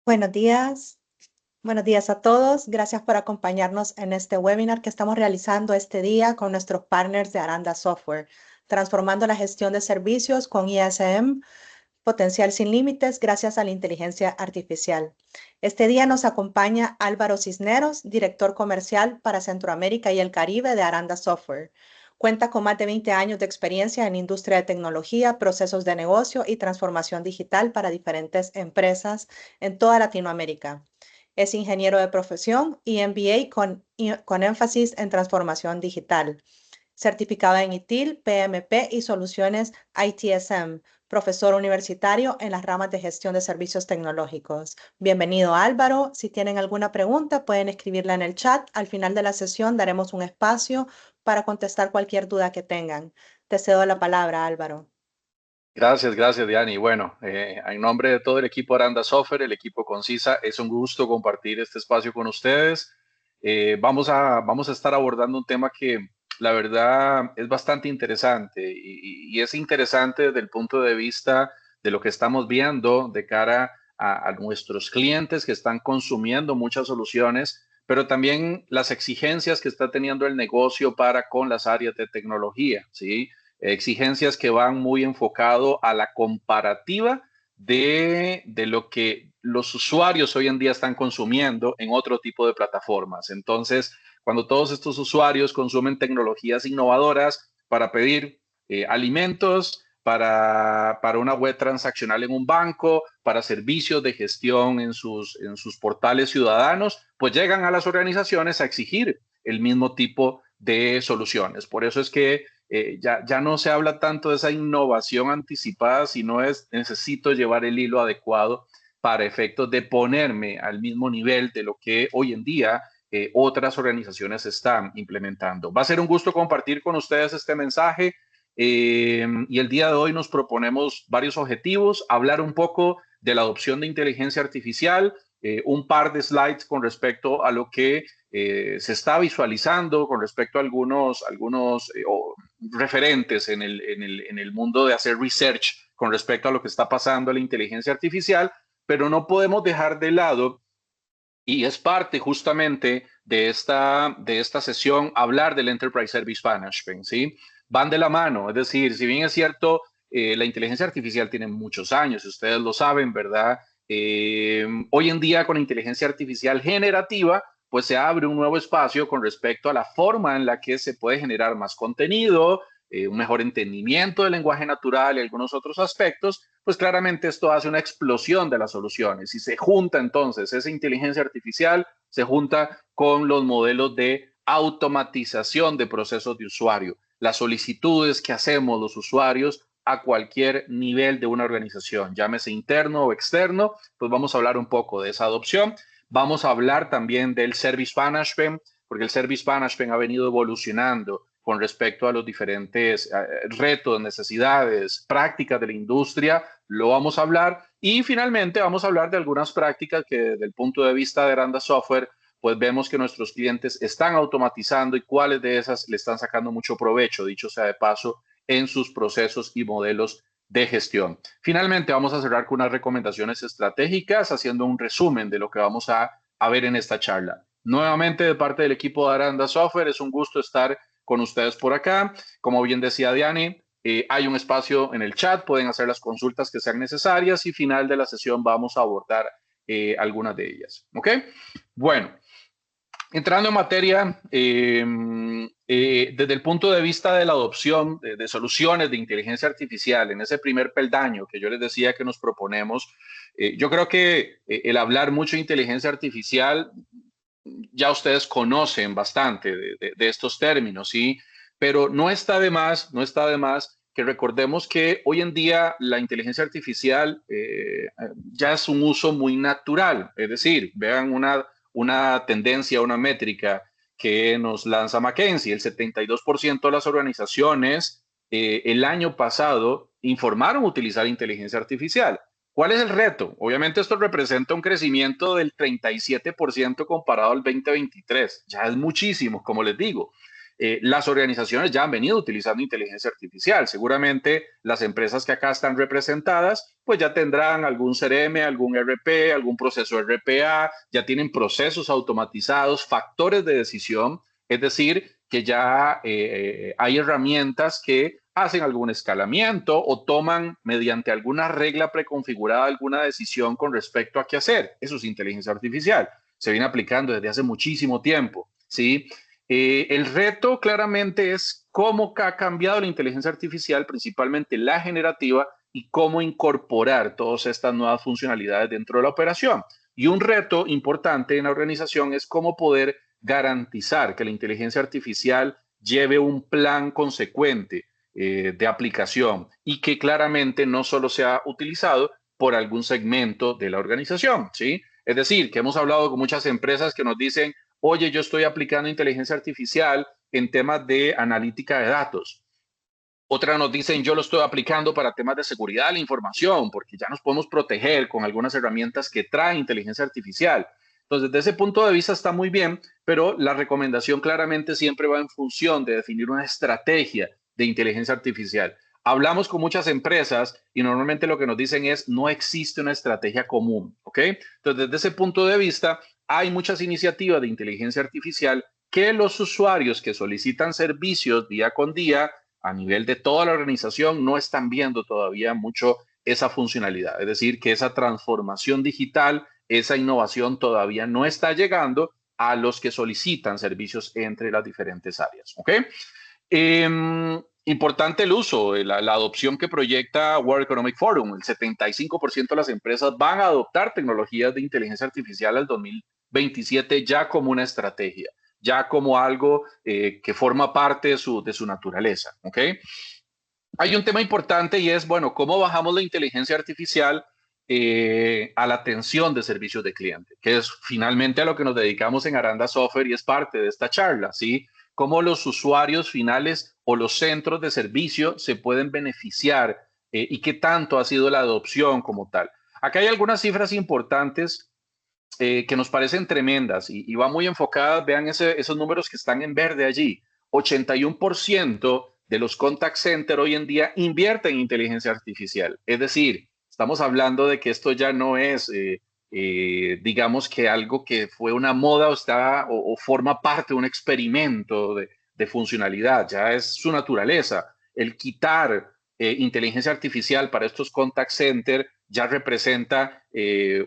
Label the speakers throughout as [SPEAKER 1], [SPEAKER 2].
[SPEAKER 1] Buenos días. Buenos días a todos. Gracias por acompañarnos en este webinar que estamos realizando este día con nuestros partners de Aranda Software, transformando la gestión de servicios con ISM, potencial sin límites gracias a la inteligencia artificial. Este día nos acompaña Álvaro Cisneros, director comercial para Centroamérica y el Caribe de Aranda Software. Cuenta con más de 20 años de experiencia en industria de tecnología, procesos de negocio y transformación digital para diferentes empresas en toda Latinoamérica. Es ingeniero de profesión y MBA con énfasis en transformación digital. Certificado en ITIL, PMP y soluciones ITSM, profesor universitario en las ramas de gestión de servicios tecnológicos. Bienvenido, Álvaro. Si tienen alguna pregunta, pueden escribirla en el chat. Al final de la sesión daremos un espacio para contestar cualquier duda que tengan. Te cedo la palabra, Álvaro.
[SPEAKER 2] Gracias, Diani. Bueno, en nombre de todo el equipo Aranda Software, el equipo Concisa, es un gusto compartir este espacio con ustedes. Vamos a estar abordando un tema que la verdad es bastante interesante y es interesante desde el punto de vista de lo que estamos viendo de cara a nuestros clientes que están consumiendo muchas soluciones, pero también las exigencias que está teniendo el negocio para con las áreas de tecnología, ¿sí? Exigencias que van muy enfocado a la comparativa de lo que los usuarios hoy en día están consumiendo en otro tipo de plataformas. Entonces, cuando todos estos usuarios consumen tecnologías innovadoras para pedir alimentos, para una web transaccional en un banco, para servicios de gestión en sus portales ciudadanos, pues llegan a las organizaciones a exigir el mismo tipo de soluciones. Por eso es que ya no se habla tanto de esa innovación anticipada, sino es necesito llevar el hilo adecuado para efectos de ponerme al mismo nivel de lo que hoy en día otras organizaciones están implementando. Va a ser un gusto compartir con ustedes este mensaje y el día de hoy nos proponemos varios objetivos, hablar un poco de la adopción de inteligencia artificial, un par de slides con respecto a lo que se está visualizando con respecto a algunos referentes en el mundo de hacer research con respecto a lo que está pasando a la inteligencia artificial, pero no podemos dejar de lado, y es parte justamente de esta sesión, hablar del Enterprise Service Management, ¿sí? Van de la mano, es decir, si bien es cierto, la inteligencia artificial tiene muchos años, ustedes lo saben, ¿verdad? Hoy en día con inteligencia artificial generativa, pues se abre un nuevo espacio con respecto a la forma en la que se puede generar más contenido, un mejor entendimiento del lenguaje natural y algunos otros aspectos, pues claramente esto hace una explosión de las soluciones y se junta entonces esa inteligencia artificial, se junta con los modelos de automatización de procesos de usuario, las solicitudes que hacemos los usuarios a cualquier nivel de una organización, llámese interno o externo, pues vamos a hablar un poco de esa adopción. Vamos a hablar también del Service Management, porque el Service Management ha venido evolucionando con respecto a los diferentes retos, necesidades, prácticas de la industria, lo vamos a hablar. Y finalmente vamos a hablar de algunas prácticas que desde el punto de vista de Aranda Software, pues vemos que nuestros clientes están automatizando y cuáles de esas le están sacando mucho provecho, dicho sea de paso, en sus procesos y modelos de gestión. Finalmente, vamos a cerrar con unas recomendaciones estratégicas, haciendo un resumen de lo que vamos a ver en esta charla. Nuevamente, de parte del equipo de Aranda Software, es un gusto estar con ustedes por acá. Como bien decía Diani, hay un espacio en el chat, pueden hacer las consultas que sean necesarias y final de la sesión vamos a abordar algunas de ellas. ¿Ok? Bueno, entrando en materia, desde el punto de vista de la adopción de soluciones de inteligencia artificial, en ese primer peldaño que yo les decía que nos proponemos, yo creo que el hablar mucho de inteligencia artificial, ya ustedes conocen bastante de estos términos, ¿sí? Pero no está de más, no está de más que recordemos que hoy en día la inteligencia artificial ya es un uso muy natural, es decir, vean una tendencia, una métrica que nos lanza McKinsey, el 72% de las organizaciones el año pasado informaron utilizar inteligencia artificial. ¿Cuál es el reto? Obviamente esto representa un crecimiento del 37% comparado al 2023. Ya es muchísimo, como les digo. las organizaciones ya han venido utilizando inteligencia artificial. Seguramente las empresas que acá están representadas, pues ya tendrán algún CRM, algún RP, algún proceso RPA, ya tienen procesos automatizados, factores de decisión, es decir, que ya hay herramientas que hacen algún escalamiento o toman mediante alguna regla preconfigurada alguna decisión con respecto a qué hacer. Eso es inteligencia artificial. Se viene aplicando desde hace muchísimo tiempo, ¿sí? El reto claramente es cómo ha cambiado la inteligencia artificial, principalmente la generativa, y cómo incorporar todas estas nuevas funcionalidades dentro de la operación. Y un reto importante en la organización es cómo poder garantizar que la inteligencia artificial lleve un plan consecuente de aplicación y que claramente no solo sea utilizado por algún segmento de la organización, ¿sí? Es decir, que hemos hablado con muchas empresas que nos dicen, oye, yo estoy aplicando inteligencia artificial en temas de analítica de datos. Otras nos dicen, yo lo estoy aplicando para temas de seguridad de la información, porque ya nos podemos proteger con algunas herramientas que trae inteligencia artificial. Entonces, desde ese punto de vista está muy bien, pero la recomendación claramente siempre va en función de definir una estrategia de inteligencia artificial. Hablamos con muchas empresas y normalmente lo que nos dicen es, no existe una estrategia común, ¿ok? Entonces, desde ese punto de vista, hay muchas iniciativas de inteligencia artificial que los usuarios que solicitan servicios día con día a nivel de toda la organización no están viendo todavía mucho esa funcionalidad. Es decir, que esa transformación digital, esa innovación todavía no está llegando a los que solicitan servicios entre las diferentes áreas. ¿Ok? Importante el uso, la adopción que proyecta World Economic Forum. El 75% de las empresas van a adoptar tecnologías de inteligencia artificial al 2027 ya como una estrategia, ya como algo que forma parte de su naturaleza. ¿Ok? Hay un tema importante y es, bueno, ¿cómo bajamos la inteligencia artificial a la atención de servicios de cliente? Que es finalmente a lo que nos dedicamos en Aranda Software y es parte de esta charla, ¿sí? Cómo los usuarios finales o los centros de servicio se pueden beneficiar y qué tanto ha sido la adopción como tal. Acá hay algunas cifras importantes que nos parecen tremendas y va muy enfocadas, vean esos números que están en verde allí. 81% de los contact center hoy en día invierten en inteligencia artificial. Es decir, estamos hablando de que esto ya no es, digamos que algo que fue una moda o forma parte de un experimento de funcionalidad, ya es su naturaleza. El quitar inteligencia artificial para estos contact center ya representa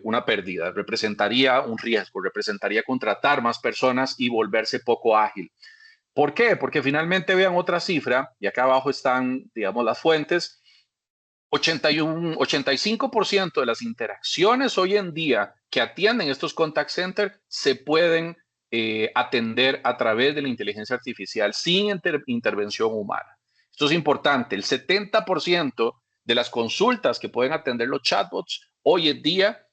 [SPEAKER 2] una pérdida, representaría un riesgo, representaría contratar más personas y volverse poco ágil. ¿Por qué? Porque finalmente vean otra cifra, y acá abajo están, digamos, las fuentes. 85% de las interacciones hoy en día que atienden estos contact centers se pueden atender a través de la inteligencia artificial sin intervención humana. Esto es importante. El 70% de las consultas que pueden atender los chatbots hoy en día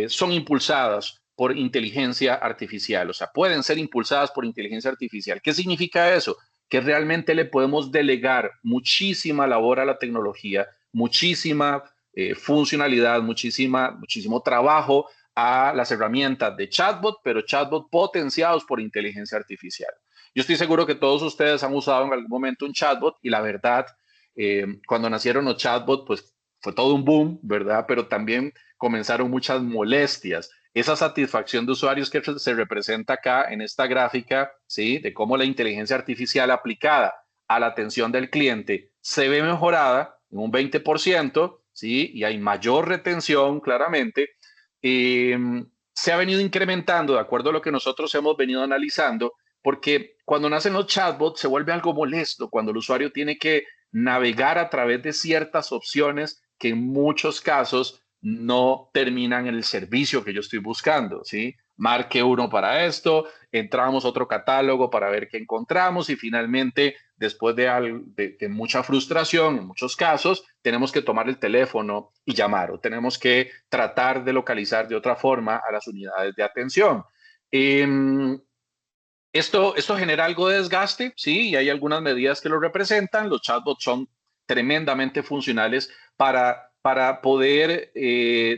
[SPEAKER 2] son impulsadas por inteligencia artificial, o sea, pueden ser impulsadas por inteligencia artificial. ¿Qué significa eso? Que realmente le podemos delegar muchísima labor a la tecnología, muchísima funcionalidad, muchísimo trabajo a las herramientas de chatbot, pero chatbot potenciados por inteligencia artificial. Yo estoy seguro que todos ustedes han usado en algún momento un chatbot y la verdad, cuando nacieron los chatbots, pues fue todo un boom, ¿verdad? Pero también comenzaron muchas molestias. Esa satisfacción de usuarios que se representa acá en esta gráfica, ¿sí? De cómo la inteligencia artificial aplicada a la atención del cliente se ve mejorada en un 20%, ¿sí? Y hay mayor retención, claramente. Se ha venido incrementando de acuerdo a lo que nosotros hemos venido analizando, porque cuando nacen los chatbots se vuelve algo molesto, cuando el usuario tiene que navegar a través de ciertas opciones que en muchos casos no terminan en el servicio que yo estoy buscando, ¿sí? Marque uno para esto, entramos a otro catálogo para ver qué encontramos y finalmente, después de mucha frustración, en muchos casos, tenemos que tomar el teléfono y llamar o tenemos que tratar de localizar de otra forma a las unidades de atención. Esto genera algo de desgaste, sí, y hay algunas medidas que lo representan. Los chatbots son tremendamente funcionales para poder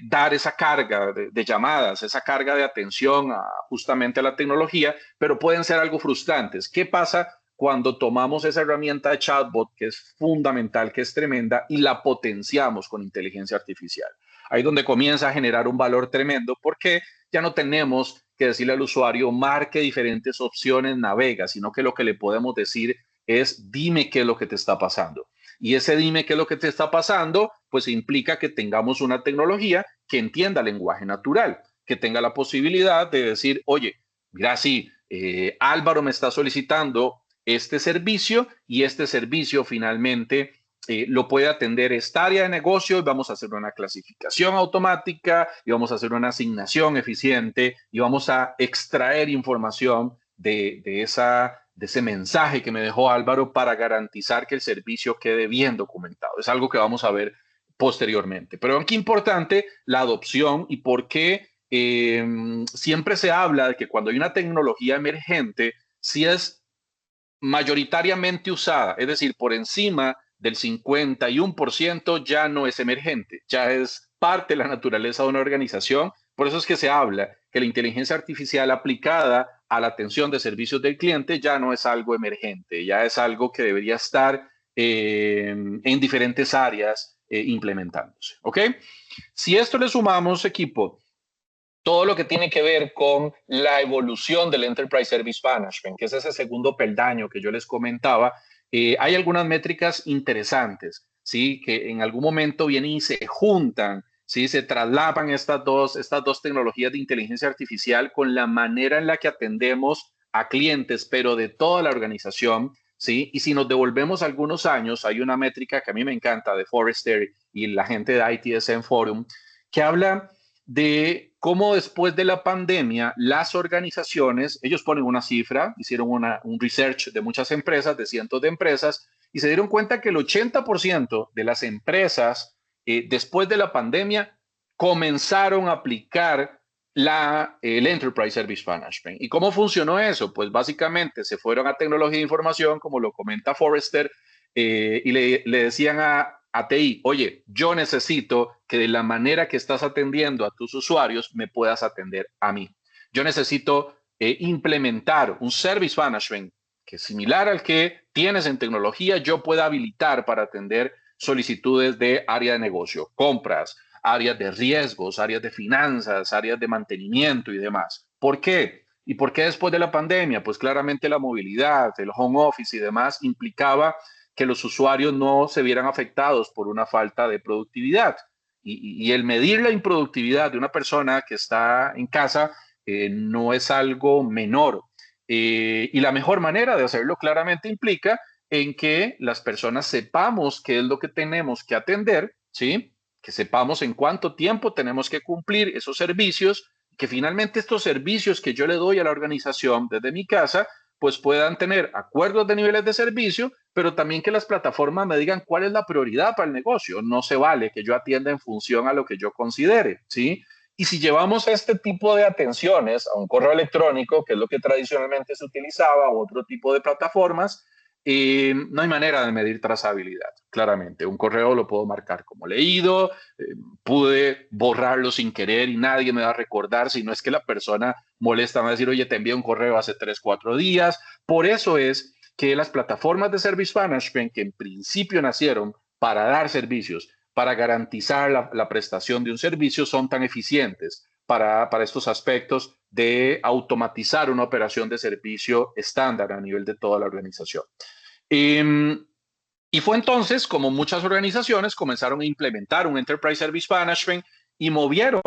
[SPEAKER 2] dar esa carga de llamadas, esa carga de atención justamente a la tecnología, pero pueden ser algo frustrantes. ¿Qué pasa cuando tomamos esa herramienta de chatbot, que es fundamental, que es tremenda, y la potenciamos con inteligencia artificial. Ahí es donde comienza a generar un valor tremendo, porque ya no tenemos que decirle al usuario, marque diferentes opciones, navega, sino que lo que le podemos decir es, dime qué es lo que te está pasando. Y ese dime qué es lo que te está pasando, pues implica que tengamos una tecnología que entienda lenguaje natural, que tenga la posibilidad de decir, oye, mira, sí, Álvaro me está solicitando este servicio y este servicio finalmente lo puede atender esta área de negocio y vamos a hacer una clasificación automática y vamos a hacer una asignación eficiente y vamos a extraer información de ese mensaje que me dejó Álvaro para garantizar que el servicio quede bien documentado. Es algo que vamos a ver posteriormente. Pero qué importante la adopción y por qué siempre se habla de que cuando hay una tecnología emergente, si es mayoritariamente usada, es decir, por encima del 51% ya no es emergente, ya es parte de la naturaleza de una organización. Por eso es que se habla que la inteligencia artificial aplicada a la atención de servicios del cliente ya no es algo emergente, ya es algo que debería estar en diferentes áreas implementándose. ¿Ok? Si esto le sumamos, equipo, todo lo que tiene que ver con la evolución del Enterprise Service Management, que es ese segundo peldaño que yo les comentaba, hay algunas métricas interesantes, ¿sí? Que en algún momento vienen y se juntan, ¿sí? Se traslapan estas dos tecnologías de inteligencia artificial con la manera en la que atendemos a clientes, pero de toda la organización, ¿sí? Y si nos devolvemos algunos años, hay una métrica que a mí me encanta de Forrester y la gente de ITSM Forum, que habla de cómo después de la pandemia las organizaciones, ellos ponen una cifra, hicieron un research de muchas empresas, de cientos de empresas, y se dieron cuenta que el 80% de las empresas después de la pandemia comenzaron a aplicar el Enterprise Service Management. ¿Y cómo funcionó eso? Pues básicamente se fueron a tecnología de información, como lo comenta Forrester, y le decían a TI, oye, yo necesito que de la manera que estás atendiendo a tus usuarios me puedas atender a mí. Yo necesito implementar un service management que es similar al que tienes en tecnología, yo pueda habilitar para atender solicitudes de área de negocio, compras, áreas de riesgos, áreas de finanzas, áreas de mantenimiento y demás. ¿Por qué? ¿Y por qué después de la pandemia? Pues claramente la movilidad, el home office y demás implicaba que los usuarios no se vieran afectados por una falta de productividad. Y el medir la improductividad de una persona que está en casa no es algo menor. Y la mejor manera de hacerlo claramente implica en que las personas sepamos qué es lo que tenemos que atender, ¿sí? Que sepamos en cuánto tiempo tenemos que cumplir esos servicios, que finalmente estos servicios que yo le doy a la organización desde mi casa, pues puedan tener acuerdos de niveles de servicio, pero también que las plataformas me digan cuál es la prioridad para el negocio. No se vale que yo atienda en función a lo que yo considere, ¿sí? Y si llevamos este tipo de atenciones a un correo electrónico, que es lo que tradicionalmente se utilizaba, o otro tipo de plataformas, no hay manera de medir trazabilidad, claramente. Un correo lo puedo marcar como leído, pude borrarlo sin querer y nadie me va a recordar, si no es que la persona molesta, me va a decir, oye, te envié un correo hace 3, 4 días. Por eso es que las plataformas de Service Management, que en principio nacieron para dar servicios, para garantizar la prestación de un servicio, son tan eficientes para estos aspectos de automatizar una operación de servicio estándar a nivel de toda la organización. Y fue entonces como muchas organizaciones comenzaron a implementar un Enterprise Service Management y movieron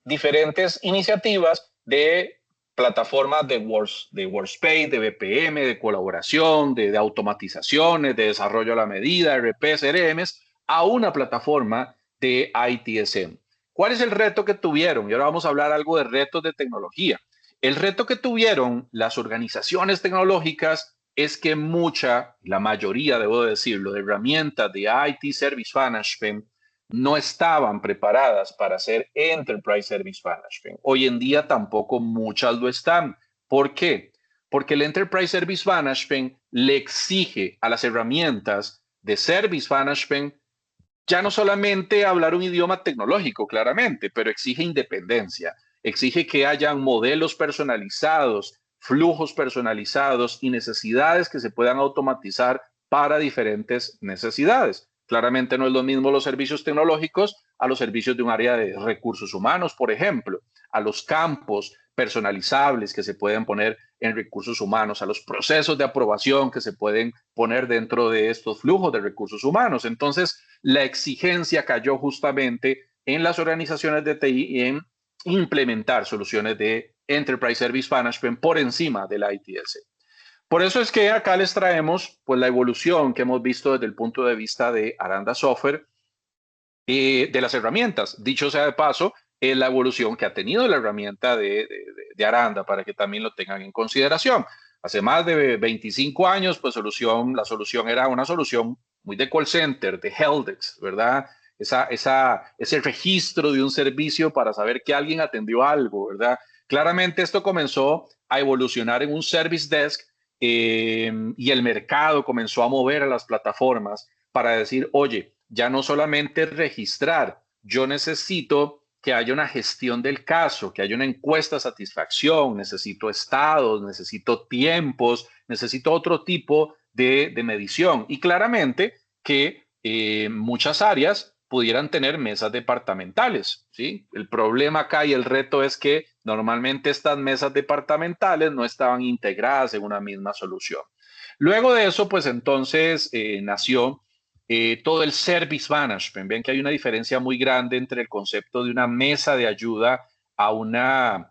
[SPEAKER 2] diferentes iniciativas de plataformas de Workspace, de BPM, de colaboración, de automatizaciones, de desarrollo a la medida, RP, CRMs, a una plataforma de ITSM. ¿Cuál es el reto que tuvieron? Y ahora vamos a hablar algo de retos de tecnología. El reto que tuvieron las organizaciones tecnológicas es que la mayoría, debo decirlo, de herramientas de IT Service Management no estaban preparadas para hacer Enterprise Service Management. Hoy en día tampoco muchas lo están. ¿Por qué? Porque el Enterprise Service Management le exige a las herramientas de Service Management ya no solamente hablar un idioma tecnológico, claramente, pero exige independencia, exige que hayan modelos personalizados flujos personalizados y necesidades que se puedan automatizar para diferentes necesidades. Claramente no es lo mismo los servicios tecnológicos a los servicios de un área de recursos humanos, por ejemplo, a los campos personalizables que se pueden poner en recursos humanos, a los procesos de aprobación que se pueden poner dentro de estos flujos de recursos humanos. Entonces, la exigencia cayó justamente en las organizaciones de TI y en implementar soluciones de Enterprise Service Management por encima del ITS. Por eso es que acá les traemos pues, la evolución que hemos visto desde el punto de vista de Aranda Software de las herramientas. Dicho sea de paso, es la evolución que ha tenido la herramienta de Aranda para que también lo tengan en consideración. Hace más de 25 años, pues la solución era una solución muy de call center, de helpdesk, ¿verdad? Ese registro de un servicio para saber que alguien atendió algo, ¿verdad? Claramente esto comenzó a evolucionar en un service desk y el mercado comenzó a mover a las plataformas para decir, oye, ya no solamente registrar, yo necesito que haya una gestión del caso, que haya una encuesta de satisfacción, necesito estados, necesito tiempos, necesito otro tipo de medición. Y claramente que muchas áreas pudieran tener mesas departamentales, ¿sí? El problema acá y el reto es que normalmente estas mesas departamentales no estaban integradas en una misma solución. Luego de eso, pues entonces nació todo el service management. Ven que hay una diferencia muy grande entre el concepto de una mesa de ayuda a una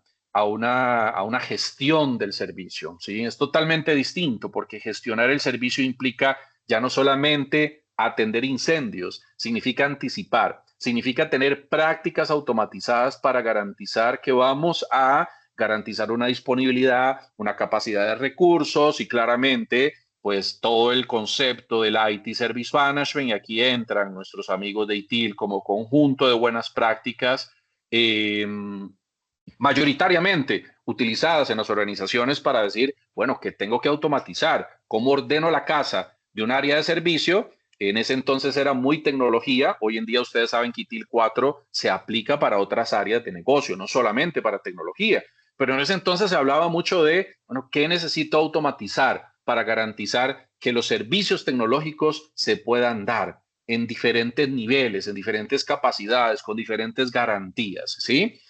[SPEAKER 2] gestión del servicio. ¿Sí? Es totalmente distinto porque gestionar el servicio implica ya no solamente atender incendios, significa anticipar, significa tener prácticas automatizadas para garantizar que vamos a garantizar una disponibilidad, una capacidad de recursos y claramente pues todo el concepto del IT Service Management y aquí entran nuestros amigos de ITIL como conjunto de buenas prácticas mayoritariamente utilizadas en las organizaciones para decir, bueno, ¿qué tengo que automatizar? ¿Cómo ordeno la casa de un área de servicio? En ese entonces era muy tecnología. Hoy en día ustedes saben que ITIL 4 se aplica para otras áreas de negocio, no solamente para tecnología. Pero en ese entonces se hablaba mucho de, bueno, ¿qué necesito automatizar para garantizar que los servicios tecnológicos se puedan dar en diferentes niveles, en diferentes capacidades, con diferentes garantías? ¿Sí?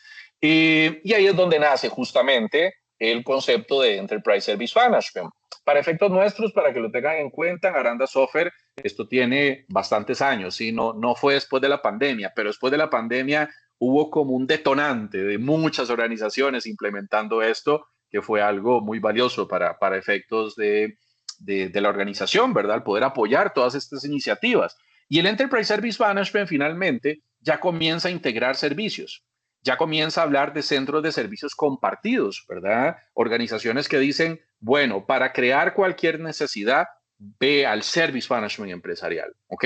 [SPEAKER 2] Y ahí es donde nace justamente el concepto de Enterprise Service Management. Para efectos nuestros, para que lo tengan en cuenta, Aranda Software, esto tiene bastantes años, ¿sí? No fue después de la pandemia, pero después de la pandemia hubo como un detonante de muchas organizaciones implementando esto, que fue algo muy valioso para efectos de la organización, ¿verdad? El poder apoyar todas estas iniciativas. Y el Enterprise Service Management finalmente ya comienza a integrar servicios, ya comienza a hablar de centros de servicios compartidos, ¿verdad? Organizaciones que dicen, bueno, para crear cualquier necesidad, ve al Service Management empresarial, ¿ok?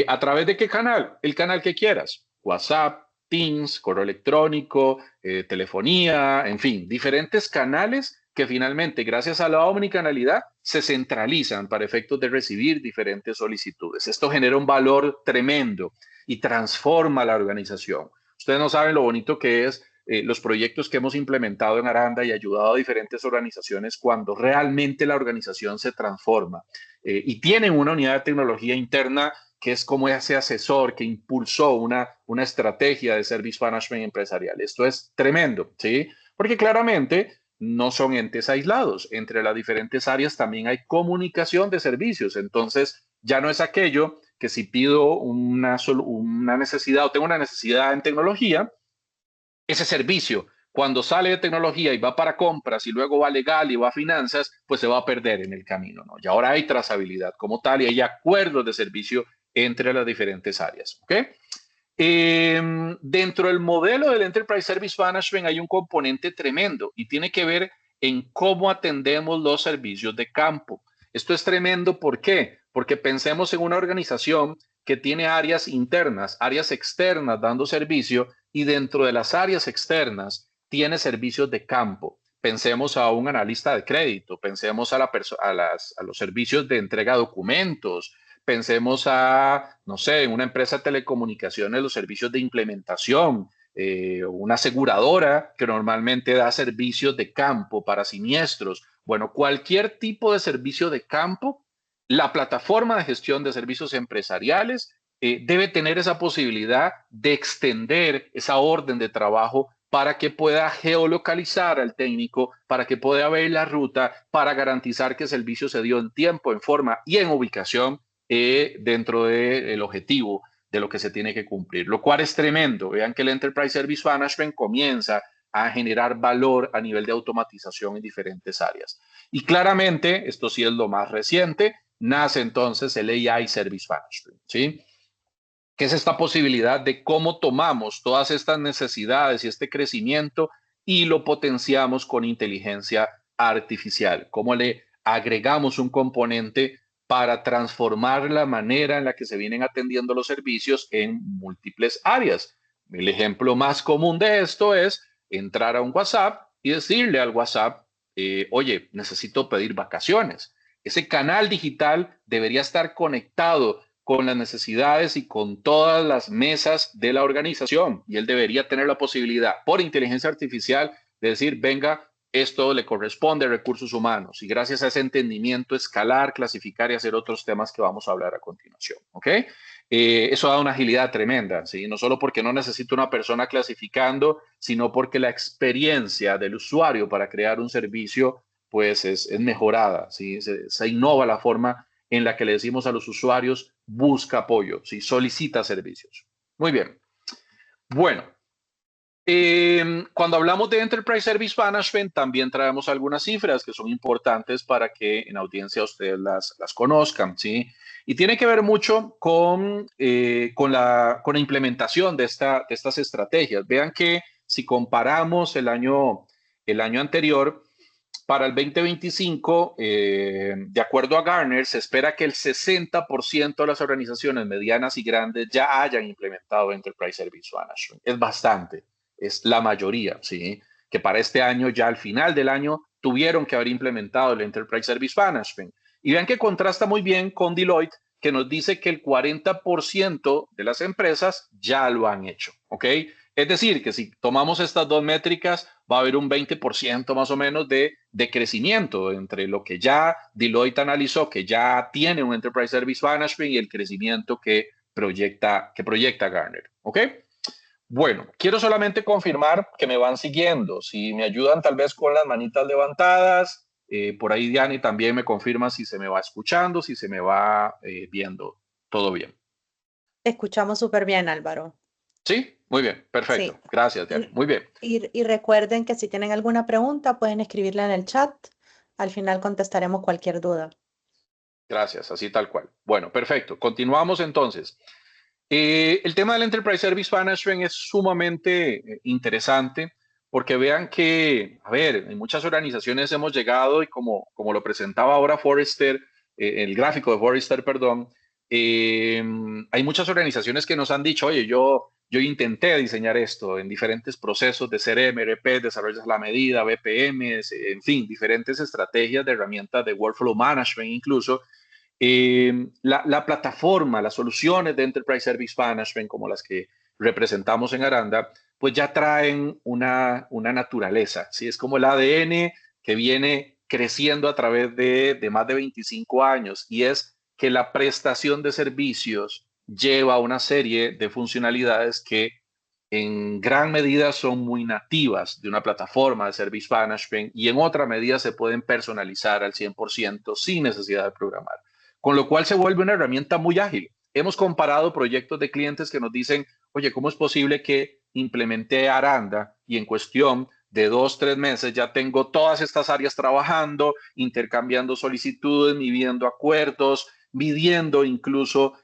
[SPEAKER 2] ¿A través de qué canal? El canal que quieras, WhatsApp, Teams, correo electrónico, telefonía, en fin, diferentes canales que finalmente, gracias a la omnicanalidad, se centralizan para efectos de recibir diferentes solicitudes. Esto genera un valor tremendo y transforma la organización. Ustedes no saben lo bonito que es los proyectos que hemos implementado en Aranda y ayudado a diferentes organizaciones cuando realmente la organización se transforma y tienen una unidad de tecnología interna que es como ese asesor que impulsó una estrategia de service management empresarial. Esto es tremendo, ¿sí? Porque claramente no son entes aislados. Entre las diferentes áreas también hay comunicación de servicios. Entonces, ya no es aquello que si pido una necesidad o tengo una necesidad en tecnología, ese servicio, cuando sale de tecnología y va para compras y luego va legal y va a finanzas, pues se va a perder en el camino, ¿no? Y ahora hay trazabilidad como tal y hay acuerdos de servicio entre las diferentes áreas, ¿ok? Dentro del modelo del Enterprise Service Management hay un componente tremendo y tiene que ver en cómo atendemos los servicios de campo. Esto es tremendo, ¿por qué? Porque pensemos en una organización que tiene áreas internas, áreas externas dando servicio y dentro de las áreas externas tiene servicios de campo. Pensemos a un analista de crédito, pensemos a los servicios de entrega de documentos, pensemos a, no sé, en una empresa de telecomunicaciones, los servicios de implementación, una aseguradora que normalmente da servicios de campo para siniestros. Bueno, cualquier tipo de servicio de campo, la plataforma de gestión de servicios empresariales debe tener esa posibilidad de extender esa orden de trabajo para que pueda geolocalizar al técnico, para que pueda ver la ruta, para garantizar que el servicio se dio en tiempo, en forma y en ubicación dentro del objetivo de lo que se tiene que cumplir, lo cual es tremendo. Vean que el Enterprise Service Management comienza a generar valor a nivel de automatización en diferentes áreas. Y claramente, esto sí es lo más reciente, nace entonces el AI Service Management, ¿sí? Que es esta posibilidad de cómo tomamos todas estas necesidades y este crecimiento y lo potenciamos con inteligencia artificial, cómo le agregamos un componente para transformar la manera en la que se vienen atendiendo los servicios en múltiples áreas. El ejemplo más común de esto es entrar a un WhatsApp y decirle al WhatsApp, oye, necesito pedir vacaciones. Ese canal digital debería estar conectado con las necesidades y con todas las mesas de la organización. Y él debería tener la posibilidad, por inteligencia artificial, de decir, venga, esto le corresponde a recursos humanos. Y gracias a ese entendimiento, escalar, clasificar y hacer otros temas que vamos a hablar a continuación. ¿Ok? Eso da una agilidad tremenda, ¿sí? No solo porque no necesito una persona clasificando, sino porque la experiencia del usuario para crear un servicio, pues es mejorada, ¿sí? Se innova la forma en la que le decimos a los usuarios, busca apoyo, ¿sí? Solicita servicios. Muy bien. Bueno, cuando hablamos de Enterprise Service Management, también traemos algunas cifras que son importantes para que en audiencia ustedes las conozcan, ¿sí? Y tiene que ver mucho con la implementación de estas estrategias. Vean que si comparamos el año anterior, para el 2025, de acuerdo a Gartner, se espera que el 60% de las organizaciones medianas y grandes ya hayan implementado Enterprise Service Management. Es bastante, es la mayoría, ¿sí? Que para este año, ya al final del año, tuvieron que haber implementado el Enterprise Service Management. Y vean que contrasta muy bien con Deloitte, que nos dice que el 40% de las empresas ya lo han hecho, ¿ok? Es decir, que si tomamos estas dos métricas, va a haber un 20% más o menos de crecimiento entre lo que ya Deloitte analizó, que ya tiene un Enterprise Service Management, y el crecimiento que proyecta Gartner. ¿Ok? Bueno, quiero solamente confirmar que me van siguiendo. Si me ayudan tal vez con las manitas levantadas, por ahí Diani también me confirma si se me va escuchando, si se me va viendo. Todo bien.
[SPEAKER 1] Te escuchamos súper bien, Álvaro.
[SPEAKER 2] Sí, muy bien,
[SPEAKER 1] Sí.
[SPEAKER 2] perfecto. Gracias, Diani.
[SPEAKER 1] Y,
[SPEAKER 2] Muy bien.
[SPEAKER 1] y recuerden que si tienen alguna pregunta, pueden escribirla en el chat. Al final contestaremos cualquier duda.
[SPEAKER 2] Gracias, así tal cual. Bueno, perfecto. Continuamos entonces. El tema del Enterprise Service Management es sumamente interesante porque vean que, a ver, en muchas organizaciones hemos llegado y como lo presentaba ahora Forrester, el gráfico de Forrester, perdón, hay muchas organizaciones que nos han dicho, oye, yo intenté diseñar esto en diferentes procesos de CRM, RP, desarrollos a la medida, BPMs, en fin, diferentes estrategias de herramientas de workflow management incluso. La plataforma, las soluciones de Enterprise Service Management, como las que representamos en Aranda, pues ya traen una naturaleza, ¿sí? Es como el ADN que viene creciendo a través de más de 25 años, y es que la prestación de servicios lleva una serie de funcionalidades que en gran medida son muy nativas de una plataforma de Service Management, y en otra medida se pueden personalizar al 100% sin necesidad de programar, con lo cual se vuelve una herramienta muy ágil. Hemos comparado proyectos de clientes que nos dicen, oye, ¿cómo es posible que implementé Aranda y en cuestión de 2, 3 meses ya tengo todas estas áreas trabajando, intercambiando solicitudes, midiendo acuerdos, midiendo incluso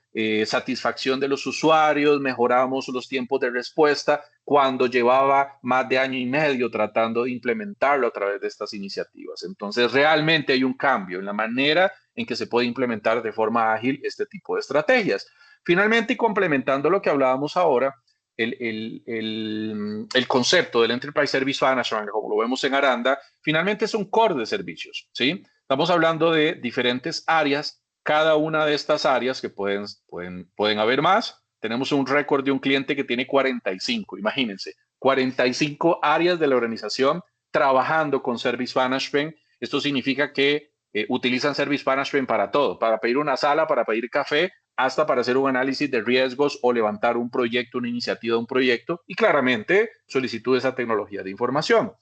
[SPEAKER 2] satisfacción de los usuarios, mejoramos los tiempos de respuesta cuando llevaba más de año y medio tratando de implementarlo a través de estas iniciativas? Entonces, realmente hay un cambio en la manera en que se puede implementar de forma ágil este tipo de estrategias. Finalmente, y complementando lo que hablábamos ahora, el concepto del Enterprise Service Management, como lo vemos en Aranda, finalmente es un core de servicios, ¿sí? Estamos hablando de diferentes áreas. Cada una de estas áreas, que pueden haber más, tenemos un récord de un cliente que tiene 45, imagínense, 45 áreas de la organización trabajando con Service Management. Esto significa que utilizan Service Management para todo, para pedir una sala, para pedir café, hasta para hacer un análisis de riesgos o levantar un proyecto, una iniciativa de un proyecto y claramente solicitud de esa tecnología de información.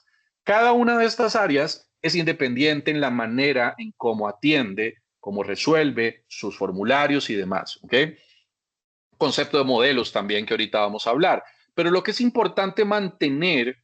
[SPEAKER 2] Cada una de estas áreas es independiente en la manera en cómo atiende, cómo resuelve sus formularios y demás. ¿Ok? Concepto de modelos también que ahorita vamos a hablar. Pero lo que es importante mantener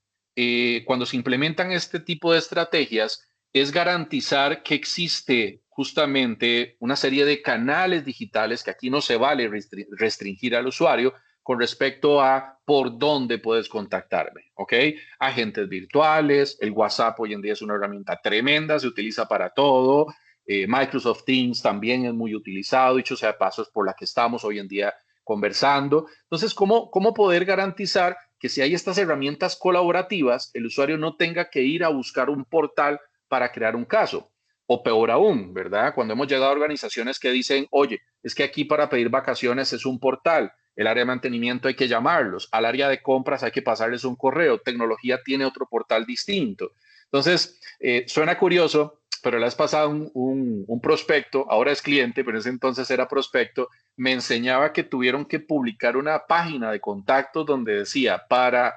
[SPEAKER 2] cuando se implementan este tipo de estrategias es garantizar que existe justamente una serie de canales digitales que aquí no se vale restringir al usuario con respecto a por dónde puedes contactarme, ¿ok? Agentes virtuales, el WhatsApp hoy en día es una herramienta tremenda, se utiliza para todo. Microsoft Teams también es muy utilizado, dicho sea de paso, es por la que estamos hoy en día conversando. Entonces, ¿cómo poder garantizar que si hay estas herramientas colaborativas, el usuario no tenga que ir a buscar un portal para crear un caso? O peor aún, ¿verdad? Cuando hemos llegado a organizaciones que dicen, oye, es que aquí para pedir vacaciones es un portal, el área de mantenimiento hay que llamarlos, al área de compras hay que pasarles un correo, tecnología tiene otro portal distinto. Entonces, suena curioso, pero le has pasado un prospecto, ahora es cliente, pero en ese entonces era prospecto, me enseñaba que tuvieron que publicar una página de contacto donde decía para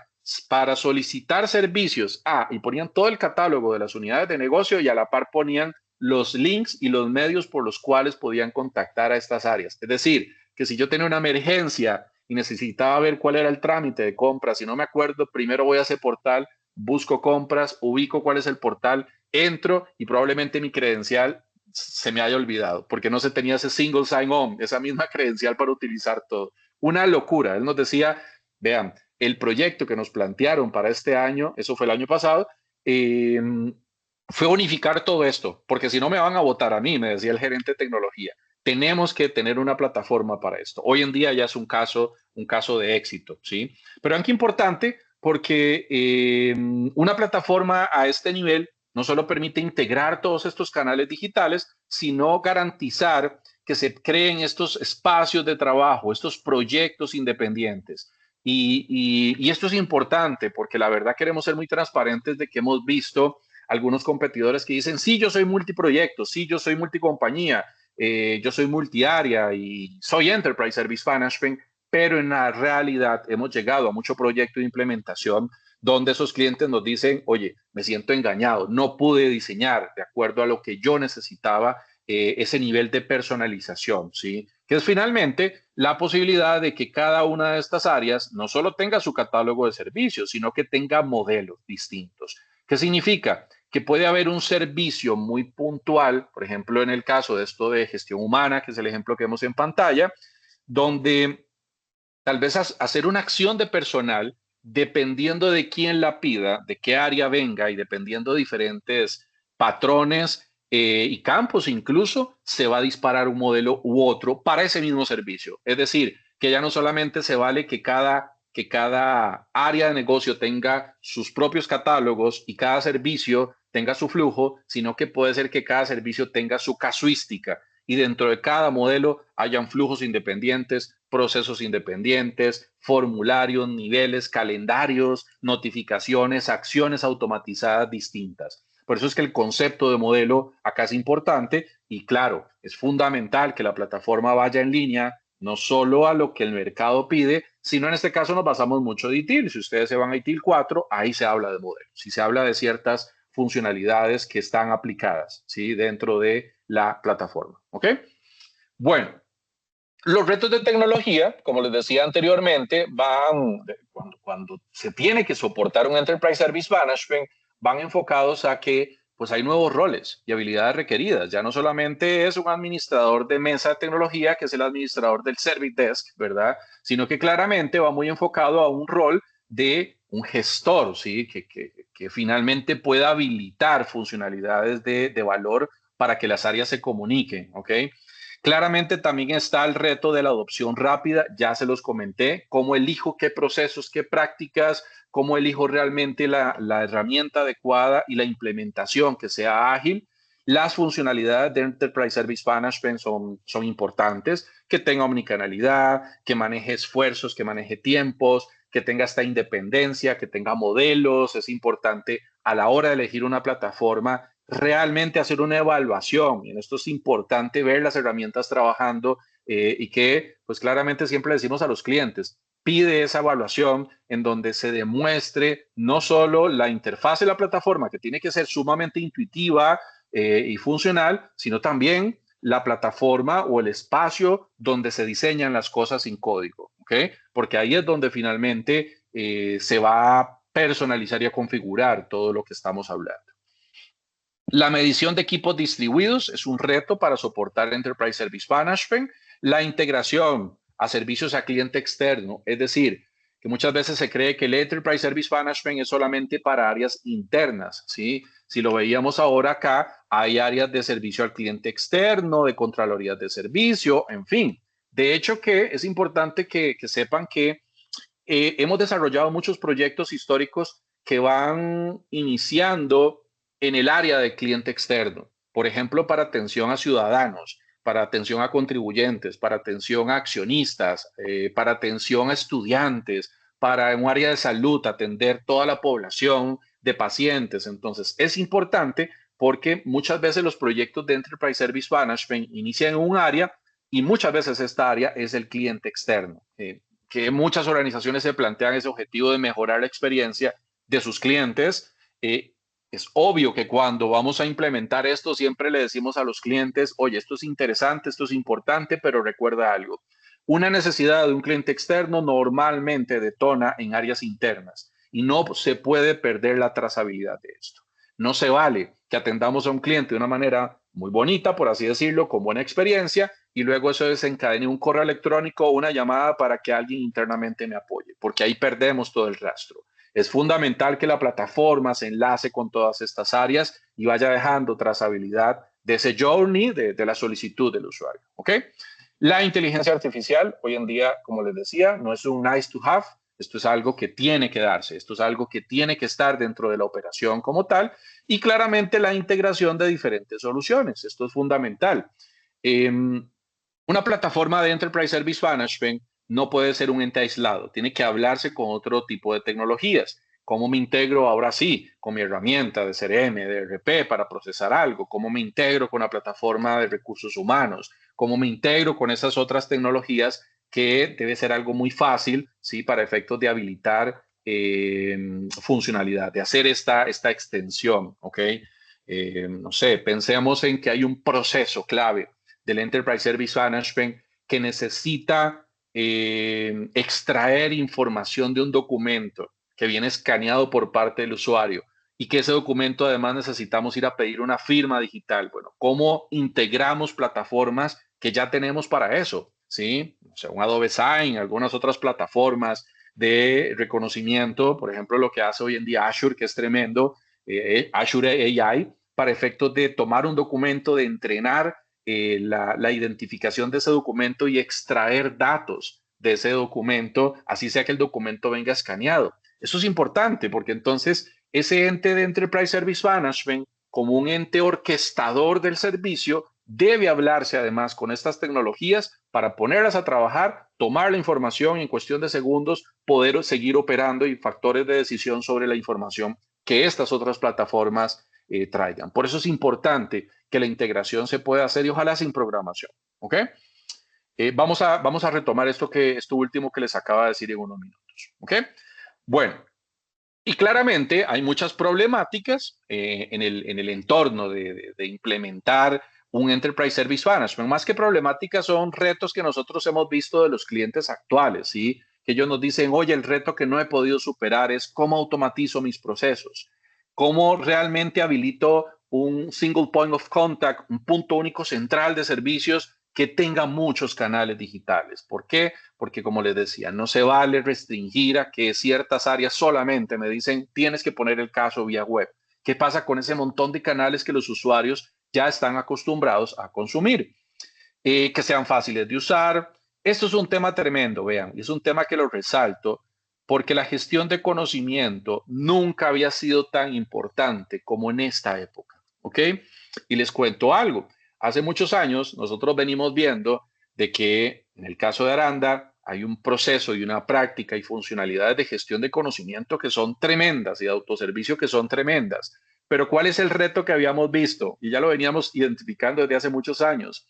[SPEAKER 2] solicitar servicios, y ponían todo el catálogo de las unidades de negocio y a la par ponían los links y los medios por los cuales podían contactar a estas áreas. Es decir, que si yo tenía una emergencia y necesitaba ver cuál era el trámite de compras, si no me acuerdo, primero voy a ese portal, busco compras, ubico cuál es el portal, entro y probablemente mi credencial se me haya olvidado, porque no se tenía ese single sign-on, esa misma credencial para utilizar todo. Una locura. Él nos decía, vean, el proyecto que nos plantearon para este año, eso fue el año pasado, fue unificar todo esto, porque si no me van a votar a mí, me decía el gerente de tecnología. Tenemos que tener una plataforma para esto. Hoy en día ya es un caso de éxito, ¿sí? Pero aunque importante, porque una plataforma a este nivel no solo permite integrar todos estos canales digitales, sino garantizar que se creen estos espacios de trabajo, estos proyectos independientes. Y esto es importante porque la verdad queremos ser muy transparentes de que hemos visto algunos competidores que dicen, sí, yo soy multiproyecto, sí, yo soy multicompañía, yo soy multiárea y soy Enterprise Service Management, pero en la realidad hemos llegado a mucho proyecto de implementación donde esos clientes nos dicen, oye, me siento engañado, no pude diseñar de acuerdo a lo que yo necesitaba ese nivel de personalización, ¿sí? Que es finalmente la posibilidad de que cada una de estas áreas no solo tenga su catálogo de servicios, sino que tenga modelos distintos. ¿Qué significa? Que puede haber un servicio muy puntual, por ejemplo, en el caso de esto de gestión humana, que es el ejemplo que vemos en pantalla, donde tal vez hacer una acción de personal, dependiendo de quién la pida, de qué área venga y dependiendo de diferentes patrones y campos incluso, se va a disparar un modelo u otro para ese mismo servicio. Es decir, que ya no solamente se vale que cada área de negocio tenga sus propios catálogos y cada servicio tenga su flujo, sino que puede ser que cada servicio tenga su casuística y dentro de cada modelo hayan flujos independientes, procesos independientes, formularios, niveles, calendarios, notificaciones, acciones automatizadas distintas. Por eso es que el concepto de modelo acá es importante y claro, es fundamental que la plataforma vaya en línea, no solo a lo que el mercado pide, sino en este caso nos basamos mucho de ITIL. Si ustedes se van a ITIL 4, ahí se habla de modelo. Si se habla de ciertas funcionalidades que están aplicadas, ¿sí? Dentro de la plataforma. ¿Ok? Bueno, los retos de tecnología, como les decía anteriormente, van, cuando se tiene que soportar un Enterprise Service Management, van enfocados a que pues hay nuevos roles y habilidades requeridas. Ya no solamente es un administrador de mesa de tecnología, que es el administrador del Service Desk, ¿verdad? Sino que claramente va muy enfocado a un rol de un gestor, ¿sí? Que finalmente pueda habilitar funcionalidades de valor para que las áreas se comuniquen, ¿ok? Claramente también está el reto de la adopción rápida, ya se los comenté, cómo elijo qué procesos, qué prácticas, cómo elijo realmente la herramienta adecuada y la implementación que sea ágil. Las funcionalidades de Enterprise Service Management son importantes, que tenga omnicanalidad, que maneje esfuerzos, que maneje tiempos, que tenga esta independencia, que tenga modelos. Es importante a la hora de elegir una plataforma realmente hacer una evaluación. Y en esto es importante ver las herramientas trabajando y que pues claramente siempre decimos a los clientes, pide esa evaluación en donde se demuestre no solo la interfaz de la plataforma, que tiene que ser sumamente intuitiva y funcional, sino también la plataforma o el espacio donde se diseñan las cosas sin código, ¿ok? Porque ahí es donde finalmente se va a personalizar y a configurar todo lo que estamos hablando. La medición de equipos distribuidos es un reto para soportar Enterprise Service Management. La integración a servicios a cliente externo, es decir, que muchas veces se cree que el Enterprise Service Management es solamente para áreas internas, ¿sí? Si lo veíamos ahora acá, hay áreas de servicio al cliente externo, de contralorías de servicio, en fin. De hecho, que es importante que sepan que hemos desarrollado muchos proyectos históricos que van iniciando en el área de cliente externo, por ejemplo, para atención a ciudadanos, para atención a contribuyentes, para atención a accionistas, para atención a estudiantes, para un área de salud, atender toda la población de pacientes. Entonces, es importante porque muchas veces los proyectos de Enterprise Service Management inician en un área y muchas veces esta área es el cliente externo. Que muchas organizaciones se plantean ese objetivo de mejorar la experiencia de sus clientes. Es obvio que cuando vamos a implementar esto, siempre le decimos a los clientes, oye, esto es interesante, esto es importante, pero recuerda algo. Una necesidad de un cliente externo normalmente detona en áreas internas y no se puede perder la trazabilidad de esto. No se vale que atendamos a un cliente de una manera muy bonita, por así decirlo, con buena experiencia, y luego eso desencadene un correo electrónico o una llamada para que alguien internamente me apoye, porque ahí perdemos todo el rastro. Es fundamental que la plataforma se enlace con todas estas áreas y vaya dejando trazabilidad de ese journey de la solicitud del usuario. ¿Ok? La inteligencia artificial hoy en día, como les decía, no es un nice to have. Esto es algo que tiene que darse. Esto es algo que tiene que estar dentro de la operación como tal. Y claramente la integración de diferentes soluciones. Esto es fundamental. Una plataforma de Enterprise Service Management no puede ser un ente aislado, tiene que hablarse con otro tipo de tecnologías. ¿Cómo me integro ahora sí con mi herramienta de CRM, de ERP para procesar algo? ¿Cómo me integro con la plataforma de recursos humanos? ¿Cómo me integro con esas otras tecnologías que debe ser algo muy fácil, ¿sí? Para efectos de habilitar funcionalidad, de hacer esta extensión, ¿ok? No sé, pensemos en que hay un proceso clave del Enterprise Service Management que necesita extraer información de un documento que viene escaneado por parte del usuario y que ese documento además necesitamos ir a pedir una firma digital. Bueno, ¿cómo integramos plataformas que ya tenemos para eso? ¿Sí? O sea, un Adobe Sign, algunas otras plataformas de reconocimiento, por ejemplo, lo que hace hoy en día Azure, que es tremendo, Azure AI, para efectos de tomar un documento, de entrenar la identificación de ese documento y extraer datos de ese documento, así sea que el documento venga escaneado. Eso es importante porque entonces ese ente de Enterprise Service Management, como un ente orquestador del servicio, debe hablarse además con estas tecnologías para ponerlas a trabajar, tomar la información y en cuestión de segundos poder seguir operando y factores de decisión sobre la información que estas otras plataformas traigan. Por eso es importante que la integración se pueda hacer y ojalá sin programación. ¿Ok? Vamos a retomar esto último que les acaba de decir en unos minutos. ¿Ok? Bueno, y claramente hay muchas problemáticas en el entorno de implementar un Enterprise Service Management. Más que problemáticas, son retos que nosotros hemos visto de los clientes actuales, ¿sí? Que ellos nos dicen, oye, el reto que no he podido superar es cómo automatizo mis procesos, cómo realmente habilito un single point of contact, un punto único central de servicios que tenga muchos canales digitales. ¿Por qué? Porque como les decía, no se vale restringir a que ciertas áreas solamente me dicen tienes que poner el caso vía web. ¿Qué pasa con ese montón de canales que los usuarios ya están acostumbrados a consumir? Que sean fáciles de usar. Esto es un tema tremendo, vean, es un tema que lo resalto porque la gestión de conocimiento nunca había sido tan importante como en esta época, ¿ok? Y les cuento algo. Hace muchos años nosotros venimos viendo de que en el caso de Aranda hay un proceso y una práctica y funcionalidades de gestión de conocimiento que son tremendas y de autoservicio que son tremendas. Pero ¿cuál es el reto que habíamos visto? Y ya lo veníamos identificando desde hace muchos años.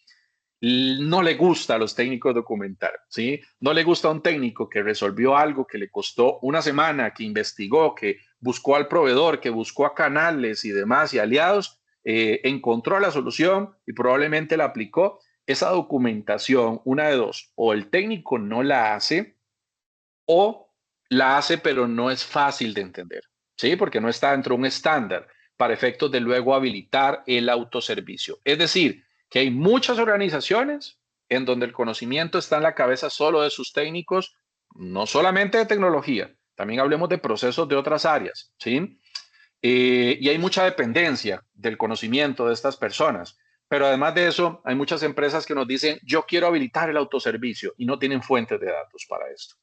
[SPEAKER 2] No le gusta a los técnicos documentar, ¿sí? No le gusta a un técnico que resolvió algo que le costó una semana, que investigó, que buscó al proveedor, que buscó a canales y demás y aliados, encontró la solución y probablemente la aplicó. Esa documentación, una de dos, o el técnico no la hace o la hace pero no es fácil de entender, ¿sí? Porque no está dentro de un estándar para efectos de luego habilitar el autoservicio. Es decir, que hay muchas organizaciones en donde el conocimiento está en la cabeza solo de sus técnicos, no solamente de tecnología, también hablemos de procesos de otras áreas, ¿sí? Y hay mucha dependencia del conocimiento de estas personas. Pero además de eso, hay muchas empresas que nos dicen, yo quiero habilitar el autoservicio y no tienen fuentes de datos para esto.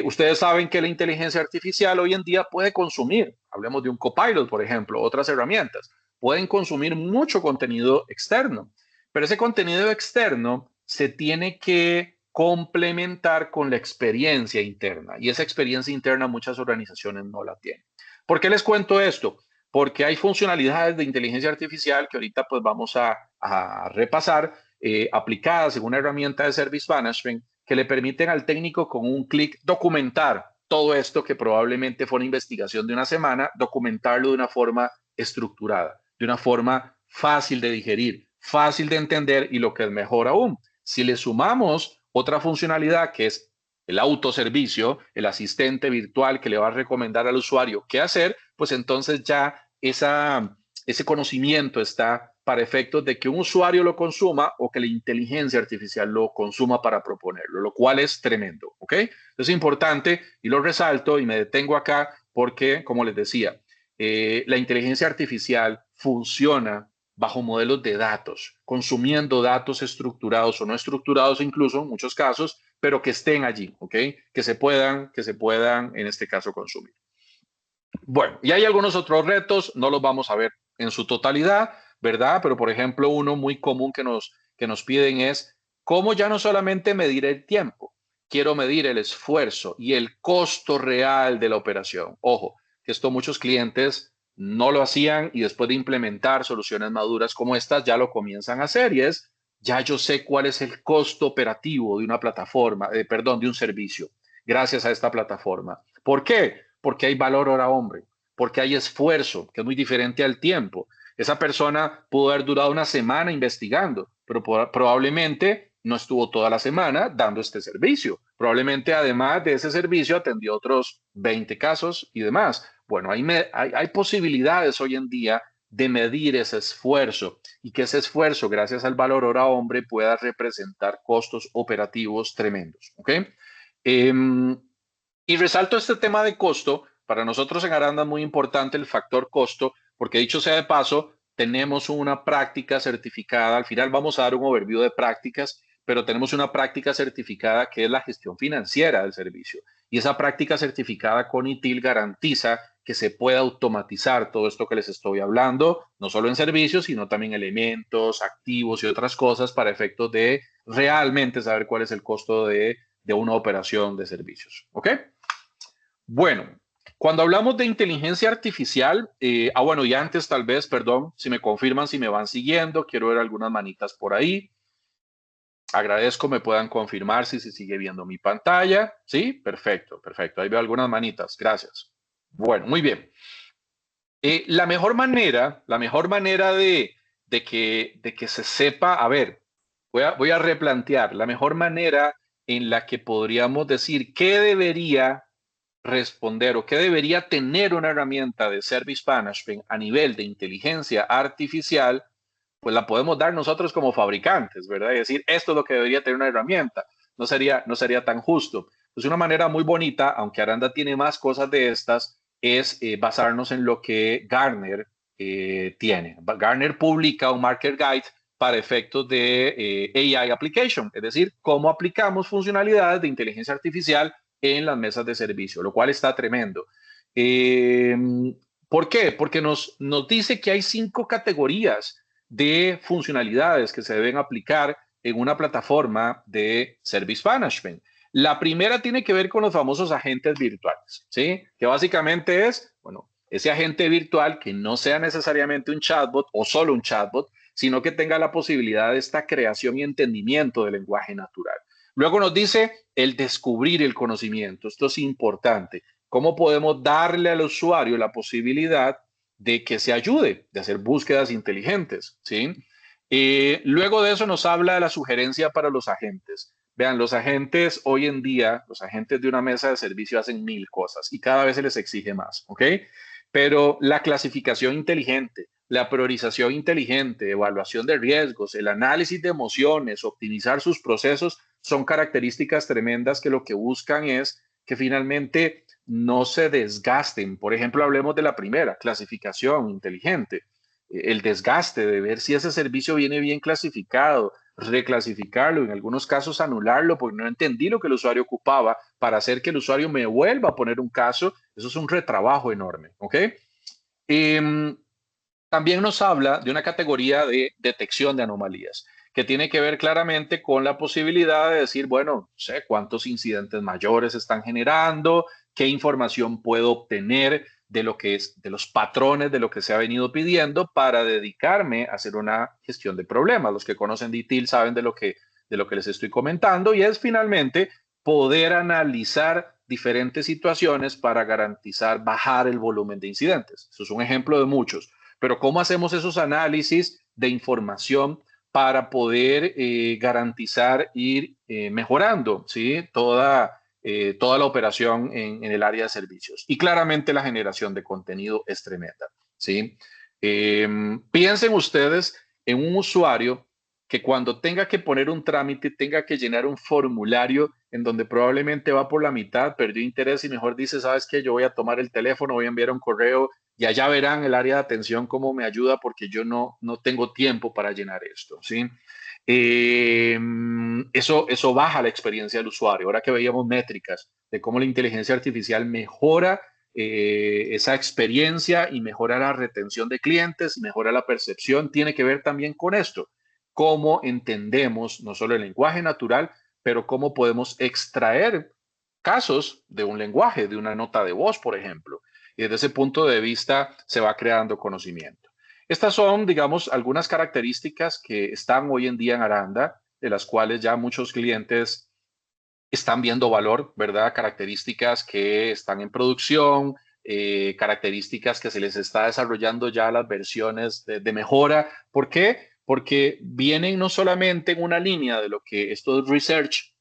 [SPEAKER 2] Ustedes saben que la inteligencia artificial hoy en día puede consumir, hablemos de un Copilot, por ejemplo, otras herramientas, pueden consumir mucho contenido externo, pero ese contenido externo se tiene que complementar con la experiencia interna y esa experiencia interna muchas organizaciones no la tienen. ¿Por qué les cuento esto? Porque hay funcionalidades de inteligencia artificial que ahorita pues vamos a repasar, aplicadas en una herramienta de Service Management que le permiten al técnico con un clic documentar todo esto que probablemente fue una investigación de una semana, documentarlo de una forma estructurada, de una forma fácil de digerir, fácil de entender y lo que es mejor aún, si le sumamos otra funcionalidad que es el autoservicio, el asistente virtual que le va a recomendar al usuario qué hacer, pues entonces ya ese conocimiento está para efectos de que un usuario lo consuma o que la inteligencia artificial lo consuma para proponerlo, lo cual es tremendo, ¿ok? Es importante y lo resalto y me detengo acá porque, como les decía, la inteligencia artificial funciona bajo modelos de datos, consumiendo datos estructurados o no estructurados incluso en muchos casos, pero que estén allí, ¿ok? Que se puedan, en este caso, consumir. Bueno, y hay algunos otros retos, no los vamos a ver en su totalidad, ¿verdad? Pero, por ejemplo, uno muy común que nos piden es, ¿cómo ya no solamente medir el tiempo? Quiero medir el esfuerzo y el costo real de la operación. Ojo, que esto muchos clientes no lo hacían y después de implementar soluciones maduras como estas ya lo comienzan a hacer y es, ya yo sé cuál es el costo operativo de una plataforma, perdón, de un servicio, gracias a esta plataforma. ¿Por qué? Porque hay valor hora hombre, porque hay esfuerzo, que es muy diferente al tiempo. Esa persona pudo haber durado una semana investigando, pero probablemente no estuvo toda la semana dando este servicio. Probablemente además de ese servicio atendió otros 20 casos y demás. Bueno, hay posibilidades hoy en día de medir ese esfuerzo y que ese esfuerzo, gracias al valor hora hombre, pueda representar costos operativos tremendos. ¿Ok? Y resalto este tema de costo. Para nosotros en Aranda es muy importante el factor costo, porque dicho sea de paso, tenemos una práctica certificada. Al final vamos a dar un overview de prácticas, pero tenemos una práctica certificada que es la gestión financiera del servicio. Y esa práctica certificada con ITIL garantiza que se pueda automatizar todo esto que les estoy hablando, no solo en servicios, sino también elementos, activos y otras cosas para efectos de realmente saber cuál es el costo de una operación de servicios. ¿Ok? Bueno, cuando hablamos de inteligencia artificial, bueno, y antes tal vez, perdón, si me confirman, si me van siguiendo, quiero ver algunas manitas por ahí. Agradezco me puedan confirmar si se sigue viendo mi pantalla. Sí, perfecto, perfecto. Ahí veo algunas manitas. Gracias. Bueno, muy bien. La mejor manera de que se sepa, a ver, voy a replantear, la mejor manera en la que podríamos decir qué debería responder o qué debería tener una herramienta de Service Management a nivel de inteligencia artificial, pues la podemos dar nosotros como fabricantes, ¿verdad? Es decir, esto es lo que debería tener una herramienta. No sería tan justo. Pues una manera muy bonita, aunque Aranda tiene más cosas de estas, es basarnos en lo que Gartner tiene. Gartner publica un Market Guide para efectos de AI application, es decir, cómo aplicamos funcionalidades de inteligencia artificial en las mesas de servicio, lo cual está tremendo. ¿Por qué? Porque nos dice que hay 5 categorías de funcionalidades que se deben aplicar en una plataforma de Service Management. La primera tiene que ver con los famosos agentes virtuales, ¿sí? Que básicamente es, bueno, ese agente virtual que no sea necesariamente un chatbot o solo un chatbot, sino que tenga la posibilidad de esta creación y entendimiento del lenguaje natural. Luego nos dice el descubrir el conocimiento. Esto es importante. ¿Cómo podemos darle al usuario la posibilidad de que se ayude, de hacer búsquedas inteligentes? ¿Sí? Luego de eso nos habla de la sugerencia para los agentes. Vean, los agentes hoy en día, los agentes de una mesa de servicio hacen 1000 cosas y cada vez se les exige más, ¿ok? Pero la clasificación inteligente, la priorización inteligente, evaluación de riesgos, el análisis de emociones, optimizar sus procesos, son características tremendas que lo que buscan es que finalmente no se desgasten. Por ejemplo, hablemos de la primera, clasificación inteligente. El desgaste de ver si ese servicio viene bien clasificado, reclasificarlo, en algunos casos anularlo porque no entendí lo que el usuario ocupaba para hacer que el usuario me vuelva a poner un caso. Eso es un retrabajo enorme, ¿ok? También nos habla de una categoría de detección de anomalías que tiene que ver claramente con la posibilidad de decir, bueno, no sé cuántos incidentes mayores están generando, qué información puedo obtener de lo que es, de los patrones de lo que se ha venido pidiendo para dedicarme a hacer una gestión de problemas. Los que conocen DTIL saben de lo que les estoy comentando y es finalmente poder analizar diferentes situaciones para garantizar bajar el volumen de incidentes. Eso es un ejemplo de muchos. Pero ¿cómo hacemos esos análisis de información para poder garantizar ir mejorando, ¿sí? Toda la operación en el área de servicios? Y claramente la generación de contenido es tremenda, ¿sí? Piensen ustedes en un usuario que cuando tenga que poner un trámite, tenga que llenar un formulario en donde probablemente va por la mitad, perdió interés y mejor dice, ¿sabes qué? Yo voy a tomar el teléfono, voy a enviar un correo y allá verán el área de atención cómo me ayuda porque yo no tengo tiempo para llenar esto, ¿sí? Eso baja la experiencia del usuario. Ahora que veíamos métricas de cómo la inteligencia artificial mejora esa experiencia y mejora la retención de clientes, mejora la percepción, tiene que ver también con esto, cómo entendemos no solo el lenguaje natural, pero cómo podemos extraer casos de un lenguaje, de una nota de voz, por ejemplo. Y desde ese punto de vista se va creando conocimiento. Estas son, digamos, algunas características que están hoy en día en Aranda, de las cuales ya muchos clientes están viendo valor, ¿verdad? Características que están en producción, características que se les está desarrollando ya las versiones de mejora. ¿Por qué? Porque vienen no solamente en una línea de lo que estos research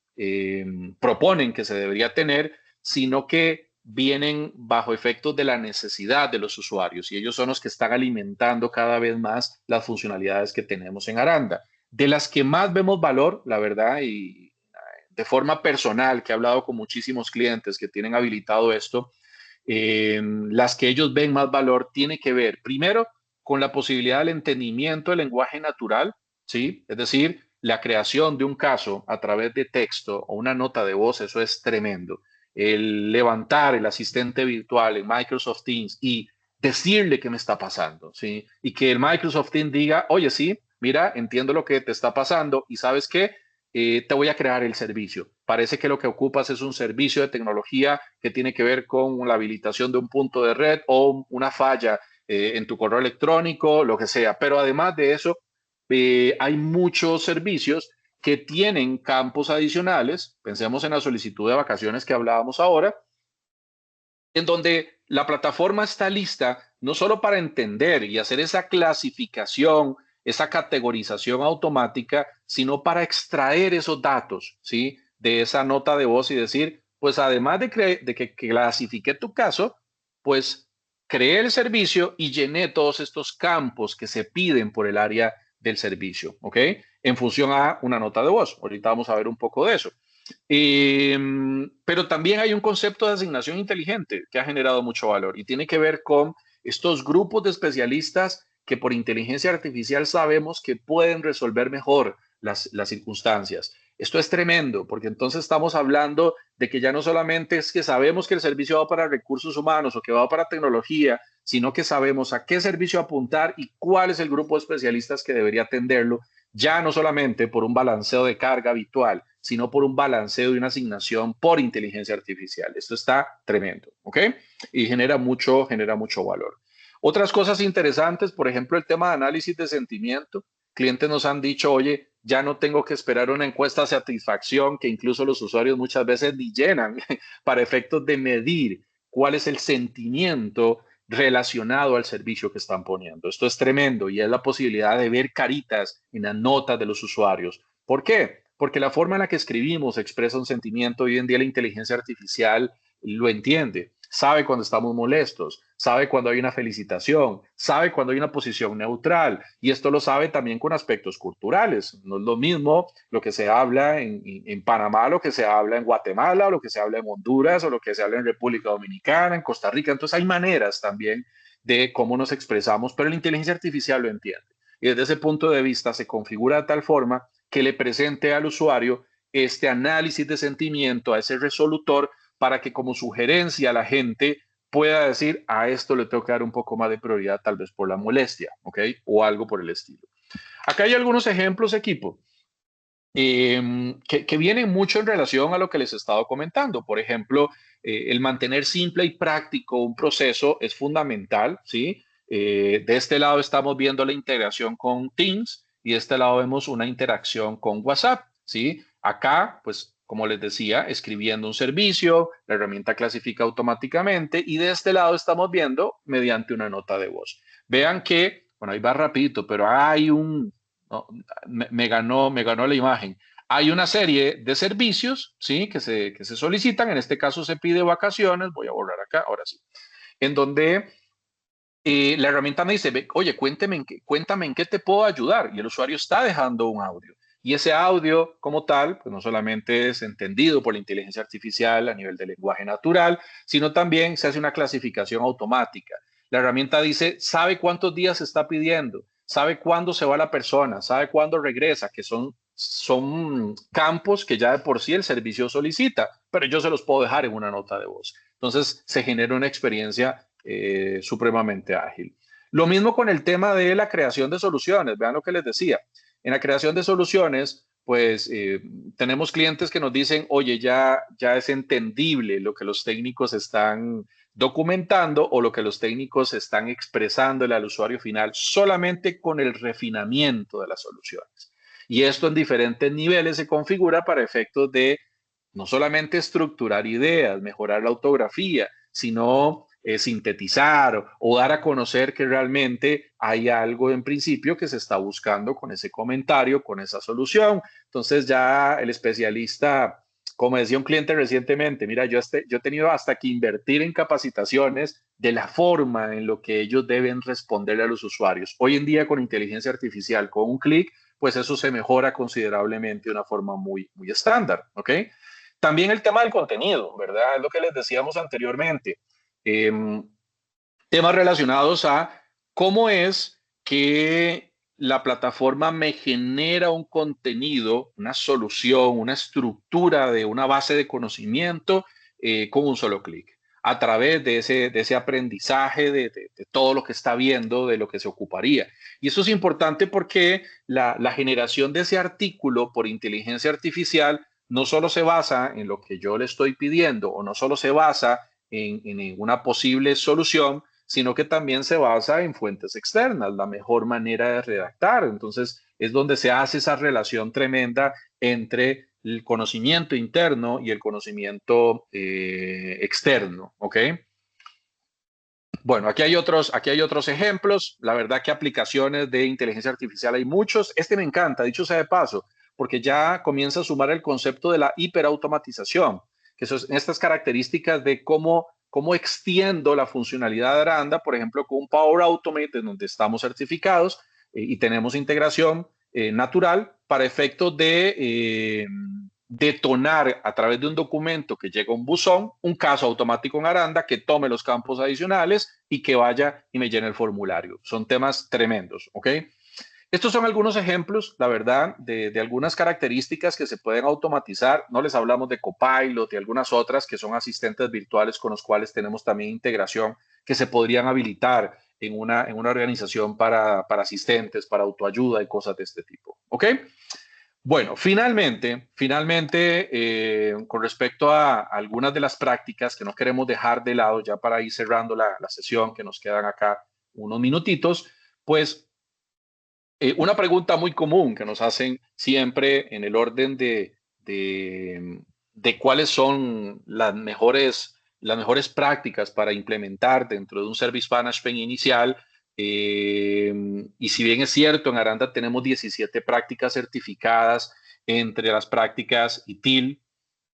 [SPEAKER 2] proponen que se debería tener, sino que vienen bajo efectos de la necesidad de los usuarios y ellos son los que están alimentando cada vez más las funcionalidades que tenemos en Aranda. De las que más vemos valor, la verdad, y de forma personal, que he hablado con muchísimos clientes que tienen habilitado esto, las que ellos ven más valor tiene que ver, primero, con la posibilidad del entendimiento del lenguaje natural, ¿sí? Es decir, la creación de un caso a través de texto o una nota de voz, eso es tremendo. El levantar el asistente virtual en Microsoft Teams y decirle qué me está pasando, ¿sí? Y que el Microsoft Teams diga, oye, sí, mira, entiendo lo que te está pasando y sabes qué, te voy a crear el servicio. Parece que lo que ocupas es un servicio de tecnología que tiene que ver con la habilitación de un punto de red o una falla en tu correo electrónico, lo que sea. Pero además de eso, hay muchos servicios que tienen campos adicionales. Pensemos en la solicitud de vacaciones que hablábamos ahora, en donde la plataforma está lista no solo para entender y hacer esa clasificación, esa categorización automática, sino para extraer esos datos, ¿sí? De esa nota de voz y decir, pues además de que clasifique tu caso, pues creé el servicio y llené todos estos campos que se piden por el área del servicio, ¿ok? En función a una nota de voz. Ahorita vamos a ver un poco de eso. Pero también hay un concepto de asignación inteligente que ha generado mucho valor y tiene que ver con estos grupos de especialistas que por inteligencia artificial sabemos que pueden resolver mejor las circunstancias. Esto es tremendo, porque entonces estamos hablando de que ya no solamente es que sabemos que el servicio va para recursos humanos o que va para tecnología, sino que sabemos a qué servicio apuntar y cuál es el grupo de especialistas que debería atenderlo, ya no solamente por un balanceo de carga habitual, sino por un balanceo y una asignación por inteligencia artificial. Esto está tremendo, ¿ok? Y genera mucho valor. Otras cosas interesantes, por ejemplo, el tema de análisis de sentimiento. Clientes nos han dicho, oye, ya no tengo que esperar una encuesta de satisfacción que incluso los usuarios muchas veces ni llenan para efectos de medir cuál es el sentimiento relacionado al servicio que están poniendo. Esto es tremendo y es la posibilidad de ver caritas en las notas de los usuarios. ¿Por qué? Porque la forma en la que escribimos expresa un sentimiento. Hoy en día la inteligencia artificial lo entiende. Sabe cuando estamos molestos, sabe cuando hay una felicitación, sabe cuando hay una posición neutral y esto lo sabe también con aspectos culturales. No es lo mismo lo que se habla en Panamá, lo que se habla en Guatemala, o lo que se habla en Honduras o lo que se habla en República Dominicana, en Costa Rica. Entonces hay maneras también de cómo nos expresamos, pero la inteligencia artificial lo entiende. Y desde ese punto de vista se configura de tal forma que le presente al usuario este análisis de sentimiento, a ese resolutor, para que como sugerencia la gente pueda decir, a esto le tengo que dar un poco más de prioridad, tal vez por la molestia, ¿ok? O algo por el estilo. Acá hay algunos ejemplos, equipo, que vienen mucho en relación a lo que les he estado comentando. Por ejemplo, el mantener simple y práctico un proceso es fundamental, ¿sí? De este lado estamos viendo la integración con Teams y de este lado vemos una interacción con WhatsApp, ¿sí? Acá, pues, como les decía, escribiendo un servicio, la herramienta clasifica automáticamente y de este lado estamos viendo mediante una nota de voz. Vean que, bueno, ahí va rapidito, pero hay un, no, me ganó la imagen. Hay una serie de servicios, ¿sí? Que se solicitan, en este caso se pide vacaciones, voy a borrar acá, ahora sí, en donde la herramienta me dice, oye, cuéntame en qué te puedo ayudar, y el usuario está dejando un audio. Y ese audio como tal, pues no solamente es entendido por la inteligencia artificial a nivel de lenguaje natural, sino también se hace una clasificación automática. La herramienta dice, sabe cuántos días se está pidiendo, sabe cuándo se va la persona, sabe cuándo regresa, que son campos que ya de por sí el servicio solicita, pero yo se los puedo dejar en una nota de voz. Entonces se genera una experiencia supremamente ágil. Lo mismo con el tema de la creación de soluciones. Vean lo que les decía. En la creación de soluciones, pues tenemos clientes que nos dicen, oye, ya es entendible lo que los técnicos están documentando o lo que los técnicos están expresándole al usuario final solamente con el refinamiento de las soluciones. Y esto en diferentes niveles se configura para efectos de no solamente estructurar ideas, mejorar la ortografía, sino sintetizar o dar a conocer que realmente hay algo en principio que se está buscando con ese comentario, con esa solución. Entonces ya el especialista, como decía un cliente recientemente, mira, yo he tenido hasta que invertir en capacitaciones de la forma en lo que ellos deben responderle a los usuarios. Hoy en día con inteligencia artificial, con un clic, pues eso se mejora considerablemente de una forma muy estándar, ¿ok? También el tema del contenido, ¿verdad? Es lo que les decíamos anteriormente. Eh, Temas relacionados a cómo es que la plataforma me genera un contenido, una solución, una estructura de una base de conocimiento con un solo clic, a través de ese aprendizaje de todo lo que está viendo, de lo que se ocuparía. Y eso es importante porque la generación de ese artículo por inteligencia artificial no solo se basa en lo que yo le estoy pidiendo o no solo se basa en una posible solución, sino que también se basa en fuentes externas, la mejor manera de redactar. Entonces, es donde se hace esa relación tremenda entre el conocimiento interno y el conocimiento externo, ¿ok? Bueno, aquí hay otros ejemplos. La verdad que aplicaciones de inteligencia artificial hay muchos. Este me encanta, dicho sea de paso, porque ya comienza a sumar el concepto de la hiperautomatización, que son estas características de cómo extiendo la funcionalidad de Aranda, por ejemplo, con un Power Automate en donde estamos certificados y tenemos integración natural para efectos de detonar a través de un documento que llega a un buzón, un caso automático en Aranda que tome los campos adicionales y que vaya y me llene el formulario. Son temas tremendos, ¿ok? Estos son algunos ejemplos, la verdad, de algunas características que se pueden automatizar. No les hablamos de Copilot y algunas otras que son asistentes virtuales con los cuales tenemos también integración que se podrían habilitar en una organización para asistentes, para autoayuda y cosas de este tipo. ¿Ok? Bueno, finalmente, con respecto a algunas de las prácticas que no queremos dejar de lado, ya para ir cerrando la sesión, que nos quedan acá unos minutitos, pues una pregunta muy común que nos hacen siempre en el orden de cuáles son las mejores prácticas para implementar dentro de un Service Management inicial. Y si bien es cierto, en Aranda tenemos 17 prácticas certificadas entre las prácticas ITIL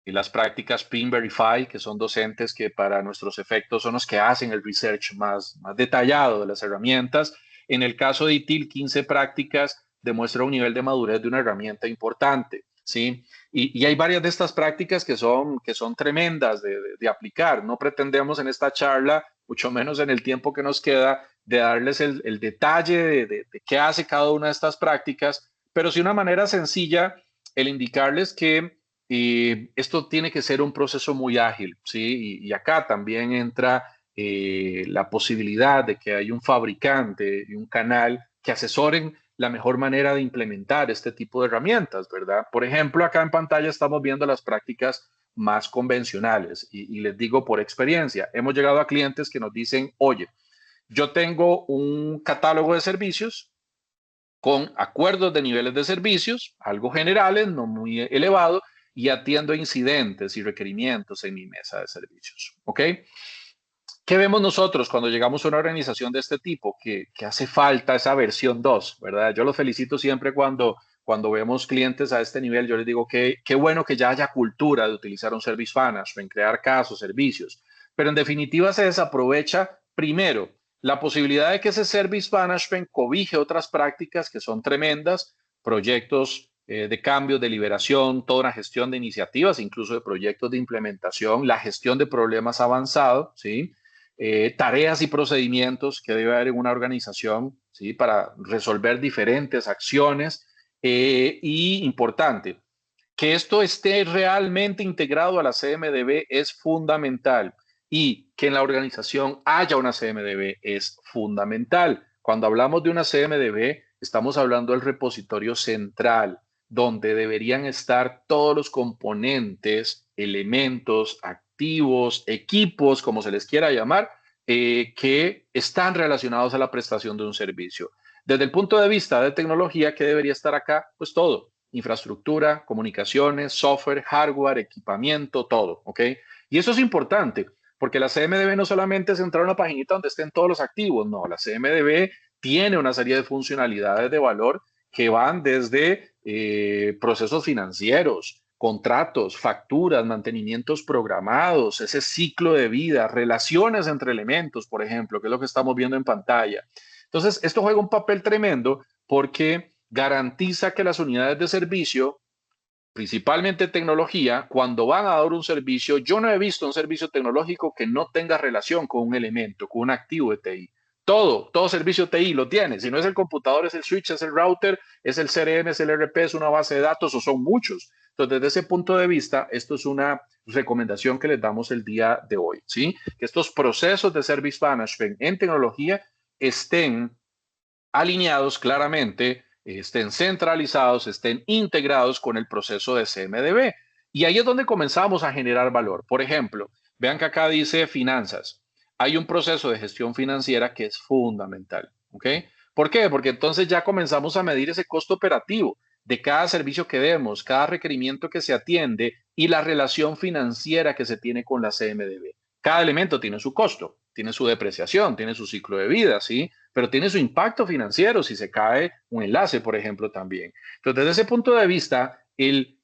[SPEAKER 2] y las prácticas PIN Verify, que son docentes que para nuestros efectos son los que hacen el research más detallado de las herramientas. En el caso de ITIL, 15 prácticas demuestra un nivel de madurez de una herramienta importante, ¿sí? Y hay varias de estas prácticas que son tremendas de aplicar. No pretendemos en esta charla, mucho menos en el tiempo que nos queda, de darles el detalle de qué hace cada una de estas prácticas, pero sí una manera sencilla el indicarles que esto tiene que ser un proceso muy ágil, ¿sí? Y acá también entra la posibilidad de que haya un fabricante y un canal que asesoren la mejor manera de implementar este tipo de herramientas, ¿verdad? Por ejemplo, acá en pantalla estamos viendo las prácticas más convencionales y les digo por experiencia, hemos llegado a clientes que nos dicen, oye, yo tengo un catálogo de servicios con acuerdos de niveles de servicios, algo generales, no muy elevado, y atiendo incidentes y requerimientos en mi mesa de servicios. ¿Ok? ¿Qué vemos nosotros cuando llegamos a una organización de este tipo? Que hace falta esa versión 2, ¿verdad? Yo los felicito siempre cuando vemos clientes a este nivel. Yo les digo que qué bueno que ya haya cultura de utilizar un Service Management, crear casos, servicios. Pero en definitiva se desaprovecha primero la posibilidad de que ese Service Management cobije otras prácticas que son tremendas, proyectos de cambio, de liberación, toda una gestión de iniciativas, incluso de proyectos de implementación, la gestión de problemas avanzados, ¿sí? Tareas y procedimientos que debe haber en una organización, ¿sí? Para resolver diferentes acciones. Y importante, que esto esté realmente integrado a la CMDB es fundamental y que en la organización haya una CMDB es fundamental. Cuando hablamos de una CMDB, estamos hablando del repositorio central, donde deberían estar todos los componentes, elementos, activos, equipos, como se les quiera llamar, que están relacionados a la prestación de un servicio. Desde el punto de vista de tecnología, ¿qué debería estar acá? Pues todo, infraestructura, comunicaciones, software, hardware, equipamiento, todo, ¿ok? Y eso es importante, porque la CMDB no solamente es entrar a una paginita donde estén todos los activos, no, la CMDB tiene una serie de funcionalidades de valor que van desde procesos financieros, contratos, facturas, mantenimientos programados, ese ciclo de vida, relaciones entre elementos, por ejemplo, que es lo que estamos viendo en pantalla. Entonces, esto juega un papel tremendo porque garantiza que las unidades de servicio, principalmente tecnología, cuando van a dar un servicio, yo no he visto un servicio tecnológico que no tenga relación con un elemento, con un activo de TI. Todo servicio TI lo tiene. Si no es el computador, es el switch, es el router, es el CRM, es el ERP, es una base de datos o son muchos. Entonces, desde ese punto de vista, esto es una recomendación que les damos el día de hoy, ¿sí? Que estos procesos de service management en tecnología estén alineados claramente, estén centralizados, estén integrados con el proceso de CMDB. Y ahí es donde comenzamos a generar valor. Por ejemplo, vean que acá dice finanzas. Hay un proceso de gestión financiera que es fundamental. ¿Ok? ¿Por qué? Porque entonces ya comenzamos a medir ese costo operativo de cada servicio que demos, cada requerimiento que se atiende y la relación financiera que se tiene con la CMDB. Cada elemento tiene su costo, tiene su depreciación, tiene su ciclo de vida, ¿sí? Pero tiene su impacto financiero si se cae un enlace, por ejemplo, también. Entonces, desde ese punto de vista, el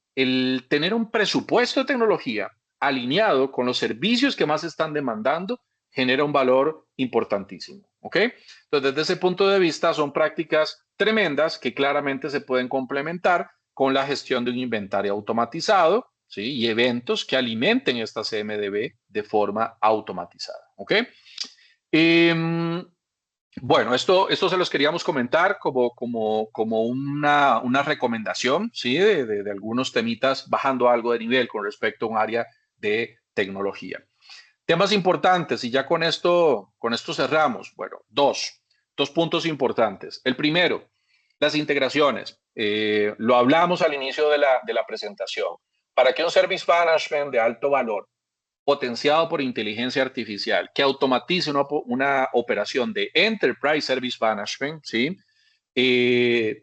[SPEAKER 2] tener un presupuesto de tecnología alineado con los servicios que más están demandando genera un valor importantísimo. ¿Ok? Entonces, desde ese punto de vista, son prácticas tremendas que claramente se pueden complementar con la gestión de un inventario automatizado, ¿sí? Y eventos que alimenten esta CMDB de forma automatizada. ¿Ok? Bueno, esto se los queríamos comentar como una recomendación, ¿sí? De algunos temitas bajando algo de nivel con respecto a un área de tecnología. Temas importantes, y ya con esto cerramos. Bueno, dos puntos importantes. El primero, las integraciones. Lo hablamos al inicio de la presentación. Para que un service management de alto valor potenciado por inteligencia artificial que automatice una operación de Enterprise Service Management, ¿sí?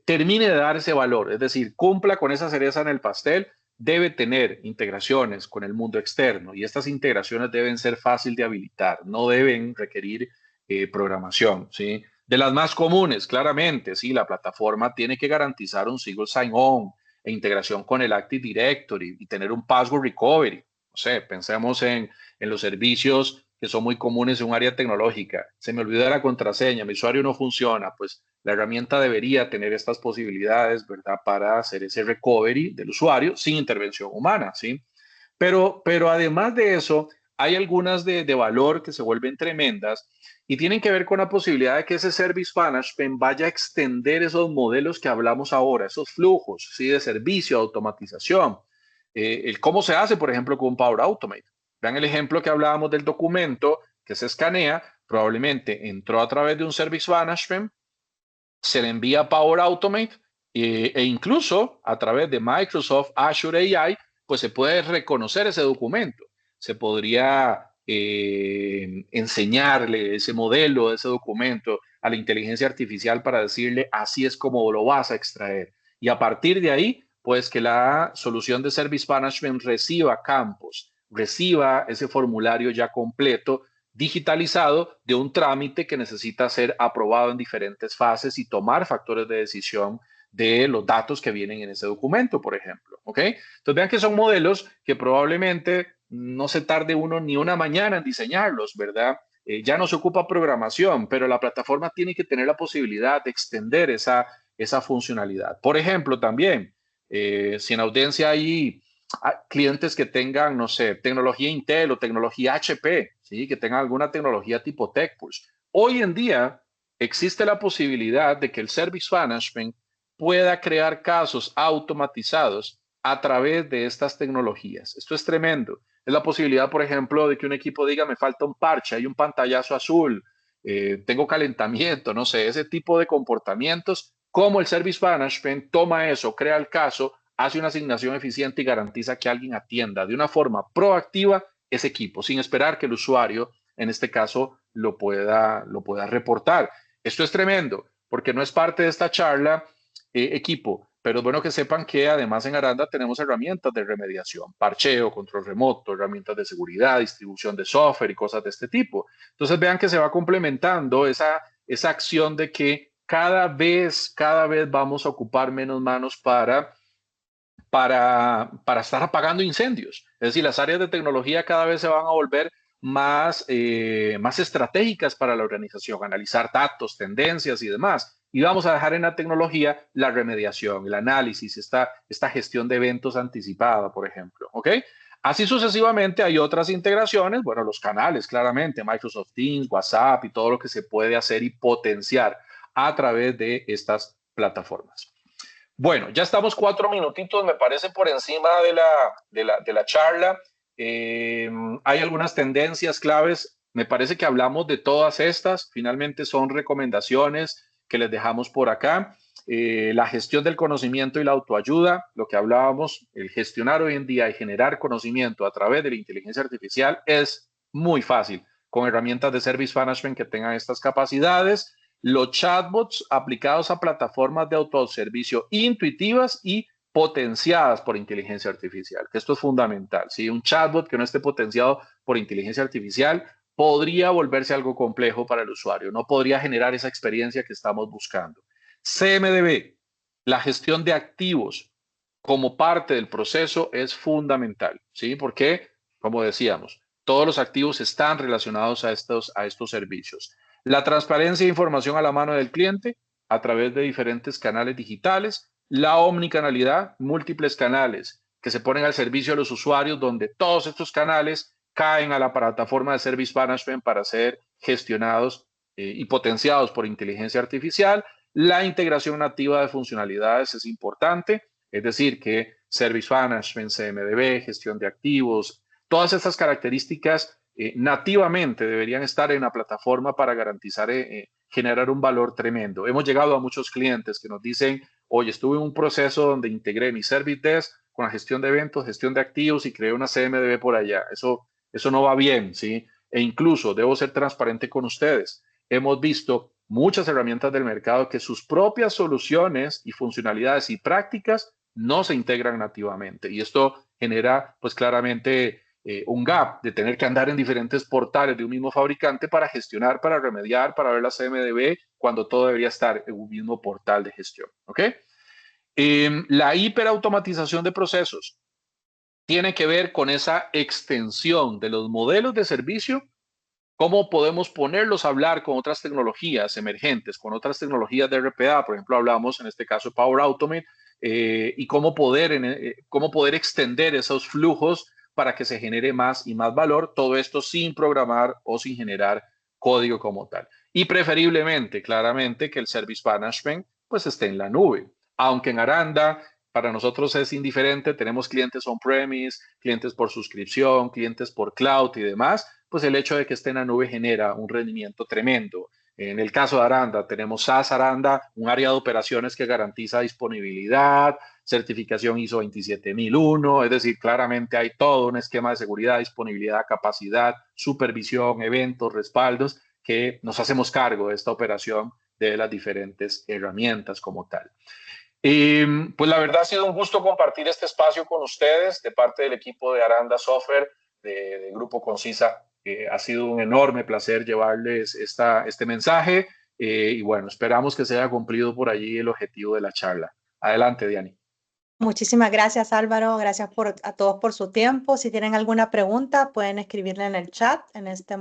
[SPEAKER 2] Termine de dar ese valor, es decir, cumpla con esa cereza en el pastel, debe tener integraciones con el mundo externo y estas integraciones deben ser fácil de habilitar, no deben requerir programación, ¿sí? De las más comunes, claramente, sí, la plataforma tiene que garantizar un single sign-on e integración con el Active Directory y tener un password recovery. No sé, pensemos en los servicios que son muy comunes en un área tecnológica. Se me olvidó la contraseña, mi usuario no funciona, pues la herramienta debería tener estas posibilidades, ¿verdad? Para hacer ese recovery del usuario sin intervención humana, ¿sí? Pero además de eso, hay algunas de valor que se vuelven tremendas y tienen que ver con la posibilidad de que ese Service Management vaya a extender esos modelos que hablamos ahora, esos flujos, ¿sí? De servicio, automatización. El cómo se hace, por ejemplo, con un Power Automate. Vean el ejemplo que hablábamos del documento que se escanea, probablemente entró a través de un Service Management, se le envía Power Automate e incluso a través de Microsoft Azure AI, pues se puede reconocer ese documento. Se podría enseñarle ese modelo, ese documento a la inteligencia artificial para decirle así es como lo vas a extraer. Y a partir de ahí, pues que la solución de Service Management reciba campos, reciba ese formulario ya completo digitalizado de un trámite que necesita ser aprobado en diferentes fases y tomar factores de decisión de los datos que vienen en ese documento, por ejemplo. ¿Ok? Entonces vean que son modelos que probablemente no se tarde uno ni una mañana en diseñarlos, ¿verdad? Ya no se ocupa programación, pero la plataforma tiene que tener la posibilidad de extender esa funcionalidad. Por ejemplo, también, si en audiencia hay clientes que tengan, no sé, tecnología Intel o tecnología HP, ¿sí? Que tengan alguna tecnología tipo TechPulse. Hoy en día existe la posibilidad de que el Service Management pueda crear casos automatizados a través de estas tecnologías. Esto es tremendo. Es la posibilidad, por ejemplo, de que un equipo diga, me falta un parche, hay un pantallazo azul, tengo calentamiento, no sé, ese tipo de comportamientos, como el Service Management toma eso, crea el caso, hace una asignación eficiente y garantiza que alguien atienda de una forma proactiva ese equipo, sin esperar que el usuario, en este caso, lo pueda reportar. Esto es tremendo, porque no es parte de esta charla, equipo, pero es bueno que sepan que además en Aranda tenemos herramientas de remediación, parcheo, control remoto, herramientas de seguridad, distribución de software y cosas de este tipo. Entonces vean que se va complementando esa acción de que cada vez vamos a ocupar menos manos para estar apagando incendios. Es decir, las áreas de tecnología cada vez se van a volver más estratégicas para la organización, analizar datos, tendencias y demás. Y vamos a dejar en la tecnología la remediación, el análisis, esta gestión de eventos anticipada, por ejemplo. ¿Ok? Así sucesivamente hay otras integraciones, bueno, los canales, claramente, Microsoft Teams, WhatsApp y todo lo que se puede hacer y potenciar a través de estas plataformas. Bueno, ya estamos 4 minutitos, me parece, por encima de la charla. Hay algunas tendencias claves. Me parece que hablamos de todas estas. Finalmente son recomendaciones que les dejamos por acá. La gestión del conocimiento y la autoayuda, lo que hablábamos, el gestionar hoy en día y generar conocimiento a través de la inteligencia artificial es muy fácil con herramientas de service management que tengan estas capacidades, los chatbots aplicados a plataformas de autoservicio intuitivas y potenciadas por inteligencia artificial, que esto es fundamental. Si un chatbot que no esté potenciado por inteligencia artificial podría volverse algo complejo para el usuario, no podría generar esa experiencia que estamos buscando. CMDB, la gestión de activos como parte del proceso es fundamental, ¿sí? Porque, como decíamos, todos los activos están relacionados a estos servicios. La transparencia e información a la mano del cliente a través de diferentes canales digitales, la omnicanalidad, múltiples canales que se ponen al servicio de los usuarios, donde todos estos canales caen a la plataforma de Service Management para ser gestionados y potenciados por inteligencia artificial. La integración nativa de funcionalidades es importante, es decir, que Service Management, CMDB, gestión de activos, todas estas características nativamente deberían estar en la plataforma para garantizar generar un valor tremendo. Hemos llegado a muchos clientes que nos dicen, oye, estuve en un proceso donde integré mi Service Desk con la gestión de eventos, gestión de activos y creé una CMDB por allá. Eso no va bien, ¿sí? E incluso debo ser transparente con ustedes. Hemos visto muchas herramientas del mercado que sus propias soluciones y funcionalidades y prácticas no se integran nativamente. Y esto genera, pues claramente, un gap de tener que andar en diferentes portales de un mismo fabricante para gestionar, para remediar, para ver la CMDB, cuando todo debería estar en un mismo portal de gestión. ¿Ok? La hiperautomatización de procesos tiene que ver con esa extensión de los modelos de servicio. ¿Cómo podemos ponerlos a hablar con otras tecnologías emergentes, con otras tecnologías de RPA? Por ejemplo, hablamos en este caso de Power Automate y cómo poder extender esos flujos para que se genere más y más valor, todo esto sin programar o sin generar código como tal. Y preferiblemente, claramente, que el Service Management pues esté en la nube. Aunque en Aranda para nosotros es indiferente, tenemos clientes on-premise, clientes por suscripción, clientes por cloud y demás, pues el hecho de que esté en la nube genera un rendimiento tremendo. En el caso de Aranda, tenemos SaaS Aranda, un área de operaciones que garantiza disponibilidad, certificación ISO 27001, es decir, claramente hay todo un esquema de seguridad, disponibilidad, capacidad, supervisión, eventos, respaldos, que nos hacemos cargo de esta operación de las diferentes herramientas como tal. Pues la verdad ha sido un gusto compartir este espacio con ustedes de parte del equipo de Aranda Software, de Grupo Concisa. Ha sido un enorme placer llevarles este mensaje y bueno, esperamos que se haya cumplido por allí el objetivo de la charla. Adelante, Diani.
[SPEAKER 1] Muchísimas gracias, Álvaro. Gracias a todos por su tiempo. Si tienen alguna pregunta, pueden escribirla en el chat. En este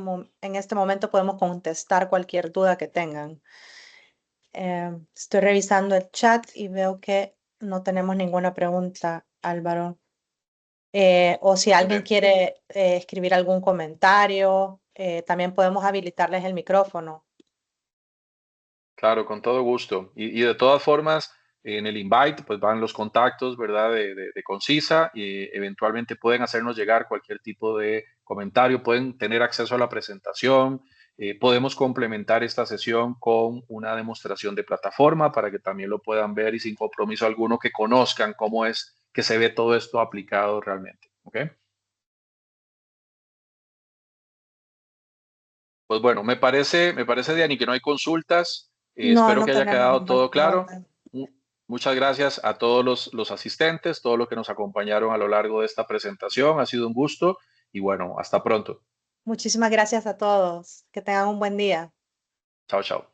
[SPEAKER 1] momento podemos contestar cualquier duda que tengan. Estoy revisando el chat y veo que no tenemos ninguna pregunta, Álvaro. O si alguien quiere escribir algún comentario, también podemos habilitarles el micrófono.
[SPEAKER 2] Claro, con todo gusto. Y de todas formas, en el invite, pues van los contactos, ¿verdad? De Concisa y eventualmente pueden hacernos llegar cualquier tipo de comentario, pueden tener acceso a la presentación. Podemos complementar esta sesión con una demostración de plataforma para que también lo puedan ver y sin compromiso alguno que conozcan cómo es que se ve todo esto aplicado realmente. ¿Ok? Pues bueno, me parece, Diani, que no hay consultas.
[SPEAKER 1] No,
[SPEAKER 2] Espero
[SPEAKER 1] no
[SPEAKER 2] que haya
[SPEAKER 1] tenemos
[SPEAKER 2] quedado
[SPEAKER 1] ninguna
[SPEAKER 2] todo claro.
[SPEAKER 1] pregunta.
[SPEAKER 2] Muchas gracias a todos los asistentes, todos los que nos acompañaron a lo largo de esta presentación. Ha sido un gusto y bueno, hasta pronto.
[SPEAKER 1] Muchísimas gracias a todos. Que tengan un buen día.
[SPEAKER 2] Chao, chao.